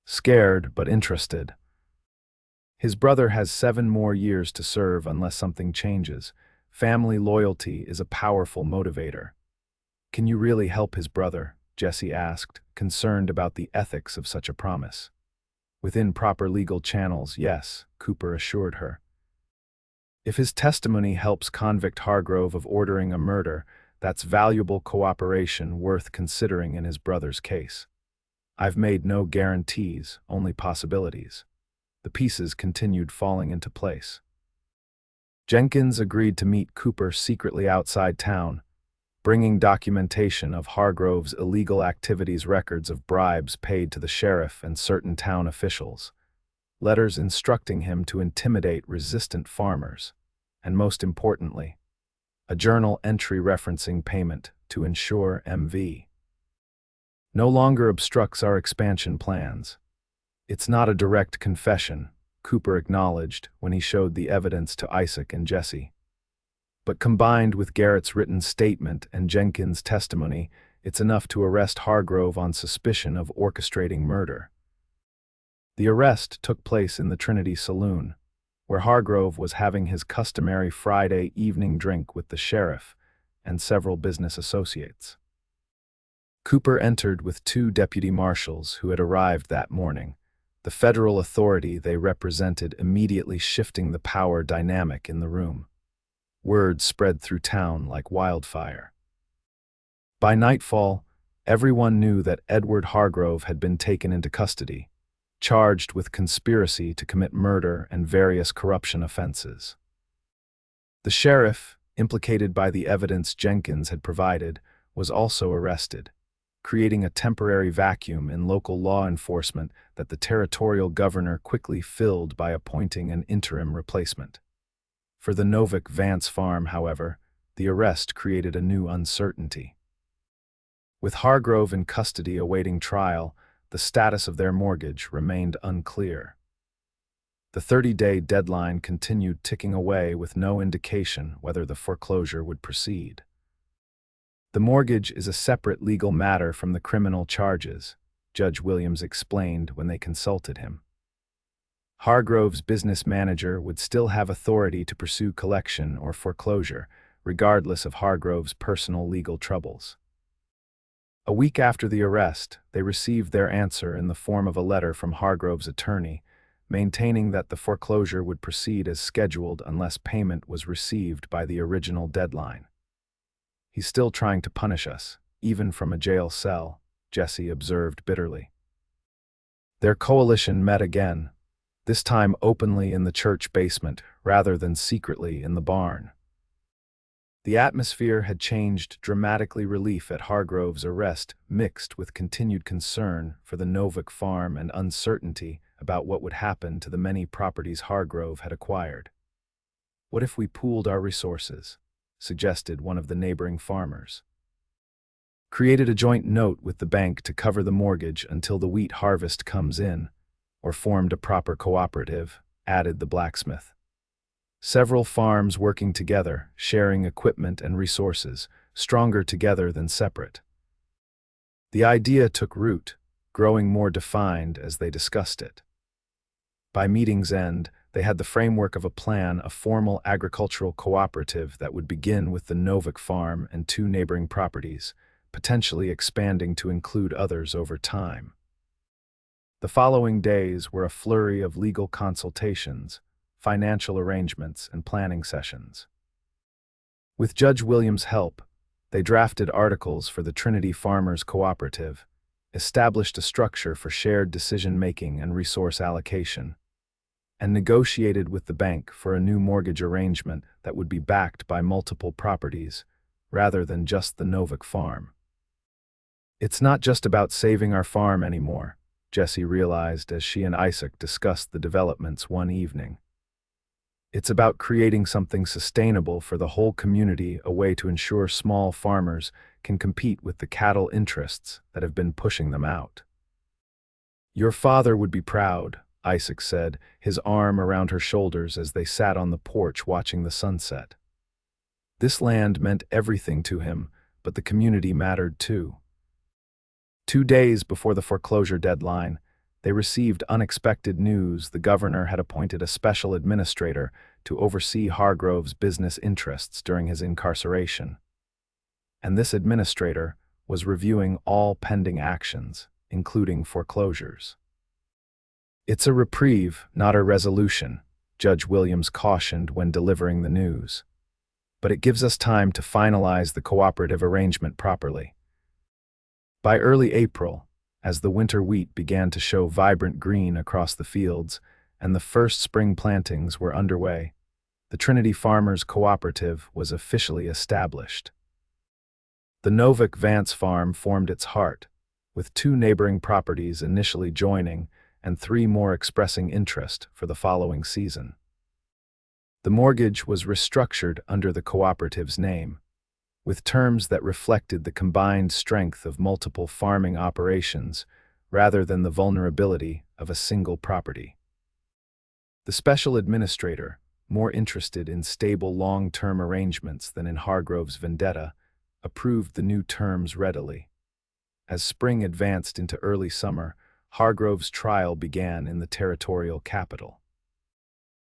Scared, but interested. His brother has 7 more years to serve unless something changes. Family loyalty is a powerful motivator. Can you really help his brother? Jessie asked, concerned about the ethics of such a promise. Within proper legal channels, yes, Cooper assured her. If his testimony helps convict Hargrove of ordering a murder, that's valuable cooperation worth considering in his brother's case. I've made no guarantees, only possibilities. The pieces continued falling into place. Jenkins agreed to meet Cooper secretly outside town, bringing documentation of Hargrove's illegal activities, records of bribes paid to the sheriff and certain town officials, letters instructing him to intimidate resistant farmers, and most importantly, a journal entry referencing payment to ensure MV no longer obstructs our expansion plans. It's not a direct confession, Cooper acknowledged when he showed the evidence to Isaac and Jessie. But combined with Garrett's written statement and Jenkins' testimony, it's enough to arrest Hargrove on suspicion of orchestrating murder. The arrest took place in the Trinity Saloon, where Hargrove was having his customary Friday evening drink with the sheriff and several business associates. Cooper entered with 2 deputy marshals who had arrived that morning, the federal authority they represented immediately shifting the power dynamic in the room. Word spread through town like wildfire. By nightfall, everyone knew that Edward Hargrove had been taken into custody. charged with conspiracy to commit murder and various corruption offenses. The sheriff, implicated by the evidence Jenkins had provided, was also arrested, creating a temporary vacuum in local law enforcement that the territorial governor quickly filled by appointing an interim replacement. For the Novak Vance farm, however, the arrest created a new uncertainty. With Hargrove in custody awaiting trial, the status of their mortgage remained unclear. The 30-day deadline continued ticking away with no indication whether the foreclosure would proceed. The mortgage is a separate legal matter from the criminal charges, Judge Williams explained when they consulted him. Hargrove's business manager would still have authority to pursue collection or foreclosure, regardless of Hargrove's personal legal troubles. A week after the arrest, they received their answer in the form of a letter from Hargrove's attorney, maintaining that the foreclosure would proceed as scheduled unless payment was received by the original deadline. "He's still trying to punish us, even from a jail cell," Jessie observed bitterly. Their coalition met again, this time openly in the church basement rather than secretly in the barn. The atmosphere had changed dramatically. Relief at Hargrove's arrest mixed with continued concern for the Novak farm and uncertainty about what would happen to the many properties Hargrove had acquired. "What if we pooled our resources?" suggested one of the neighboring farmers. "Created a joint note with the bank to cover the mortgage until the wheat harvest comes in, or formed a proper cooperative," added the blacksmith. Several farms working together, sharing equipment and resources, stronger together than separate. The idea took root, growing more defined as they discussed it. By meeting's end, they had the framework of a plan, a formal agricultural cooperative that would begin with the Novak farm and 2 neighboring properties, potentially expanding to include others over time. The following days were a flurry of legal consultations, financial arrangements, and planning sessions. With Judge Williams' help, they drafted articles for the Trinity Farmers Cooperative, established a structure for shared decision-making and resource allocation, and negotiated with the bank for a new mortgage arrangement that would be backed by multiple properties, rather than just the Novak farm. "It's not just about saving our farm anymore," Jessie realized as she and Isaac discussed the developments one evening. "It's about creating something sustainable for the whole community, a way to ensure small farmers can compete with the cattle interests that have been pushing them out." "Your father would be proud," Isaac said, his arm around her shoulders as they sat on the porch watching the sunset. This land meant everything to him, but the community mattered too. 2 days before the foreclosure deadline, they received unexpected news. The governor had appointed a special administrator to oversee Hargrove's business interests during his incarceration. And this administrator was reviewing all pending actions, including foreclosures. "It's a reprieve, not a resolution," Judge Williams cautioned when delivering the news. "But it gives us time to finalize the cooperative arrangement properly." By early April, as the winter wheat began to show vibrant green across the fields and the first spring plantings were underway, the Trinity Farmers Cooperative was officially established. The Novak Vance farm formed its heart, with 2 neighboring properties initially joining and 3 more expressing interest for the following season. The mortgage was restructured under the cooperative's name, with terms that reflected the combined strength of multiple farming operations rather than the vulnerability of a single property. The special administrator, more interested in stable long-term arrangements than in Hargrove's vendetta, approved the new terms readily. As spring advanced into early summer, Hargrove's trial began in the territorial capital.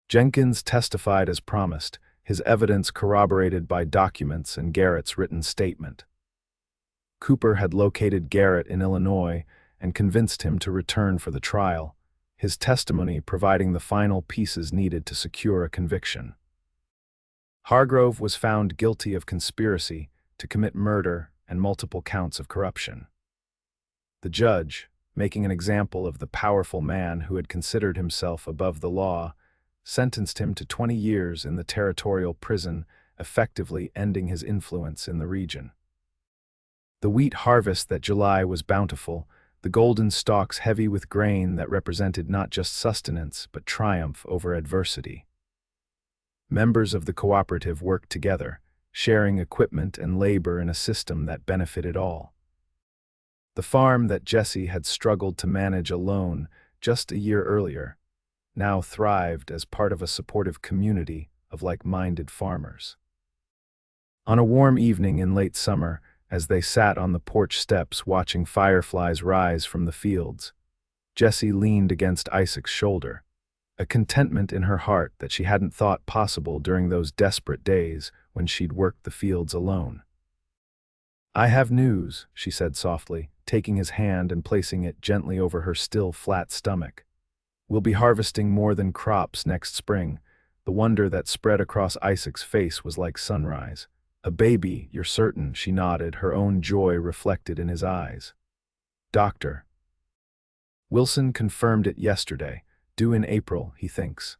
Jenkins testified as promised, his evidence corroborated by documents and Garrett's written statement. Cooper had located Garrett in Illinois and convinced him to return for the trial, his testimony providing the final pieces needed to secure a conviction. Hargrove was found guilty of conspiracy to commit murder and multiple counts of corruption. The judge, making an example of the powerful man who had considered himself above the law, sentenced him to 20 years in the territorial prison, effectively ending his influence in the region. The wheat harvest that July was bountiful, the golden stalks heavy with grain that represented not just sustenance but triumph over adversity. Members of the cooperative worked together, sharing equipment and labor in a system that benefited all. The farm that Jessie had struggled to manage alone just a year earlier now thrived as part of a supportive community of like-minded farmers. On a warm evening in late summer, as they sat on the porch steps watching fireflies rise from the fields, Jessie leaned against Isaac's shoulder, a contentment in her heart that she hadn't thought possible during those desperate days when she'd worked the fields alone. "I have news," she said softly, taking his hand and placing it gently over her still flat stomach. "We'll be harvesting more than crops next spring." The wonder that spread across Isaac's face was like sunrise. "A baby, you're certain?" She nodded, her own joy reflected in his eyes. "Doctor Wilson confirmed it yesterday. Due in April, he thinks."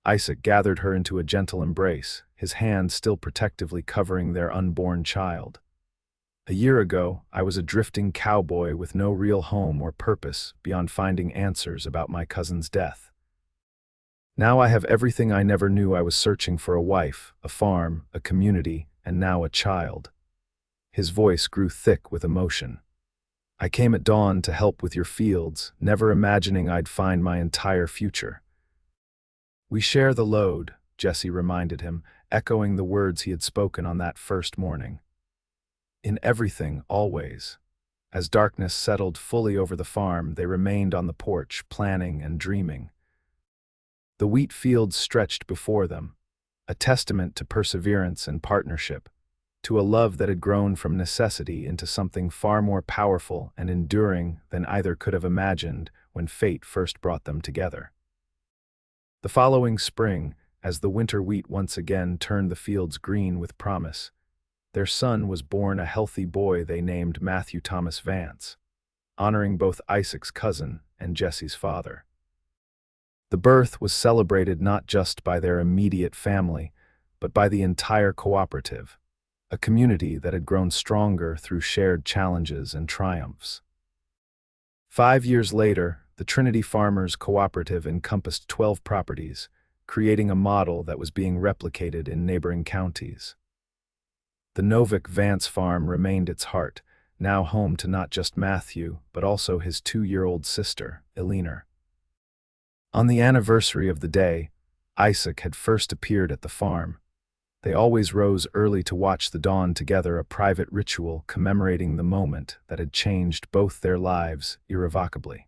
Isaac gathered her into a gentle embrace, his hand still protectively covering their unborn child. "A year ago, I was a drifting cowboy with no real home or purpose beyond finding answers about my cousin's death. Now I have everything I never knew I was searching for: a wife, a farm, a community, and now a child." His voice grew thick with emotion. "I came at dawn to help with your fields, never imagining I'd find my entire future." "We share the load," Jessie reminded him, echoing the words he had spoken on that first morning. "In everything, always." As darkness settled fully over the farm, they remained on the porch, planning and dreaming. The wheat fields stretched before them, a testament to perseverance and partnership, to a love that had grown from necessity into something far more powerful and enduring than either could have imagined when fate first brought them together. The following spring, as the winter wheat once again turned the fields green with promise, their son was born, a healthy boy they named Matthew Thomas Vance, honoring both Isaac's cousin and Jessie's father. The birth was celebrated not just by their immediate family, but by the entire cooperative, a community that had grown stronger through shared challenges and triumphs. 5 years later, the Trinity Farmers Cooperative encompassed 12 properties, creating a model that was being replicated in neighboring counties. The Novak Vance farm remained its heart, now home to not just Matthew, but also his 2-year-old sister, Eleanor. On the anniversary of the day Isaac had first appeared at the farm, they always rose early to watch the dawn together, a private ritual commemorating the moment that had changed both their lives irrevocably.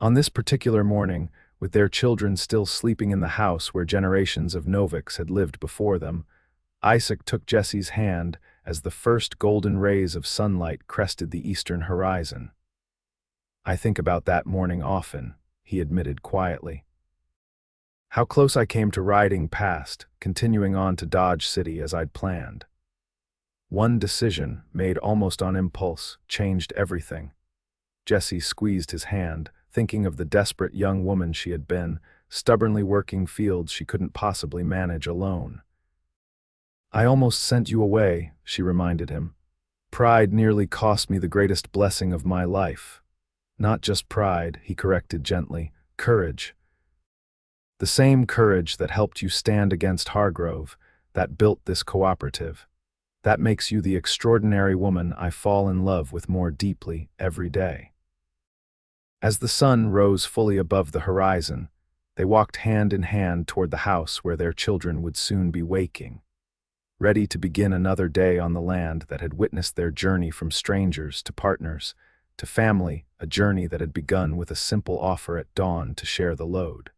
On this particular morning, with their children still sleeping in the house where generations of Novaks had lived before them, Isaac took Jessie's hand as the first golden rays of sunlight crested the eastern horizon. "I think about that morning often," he admitted quietly. "How close I came to riding past, continuing on to Dodge City as I'd planned. One decision, made almost on impulse, changed everything." Jessie squeezed his hand, thinking of the desperate young woman she had been, stubbornly working fields she couldn't possibly manage alone. "I almost sent you away," she reminded him. "Pride nearly cost me the greatest blessing of my life." "Not just pride," he corrected gently, "courage. The same courage that helped you stand against Hargrove, that built this cooperative. That makes you the extraordinary woman I fall in love with more deeply every day." As the sun rose fully above the horizon, they walked hand in hand toward the house where their children would soon be waking, ready to begin another day on the land that had witnessed their journey from strangers to partners, to family, a journey that had begun with a simple offer at dawn to share the load.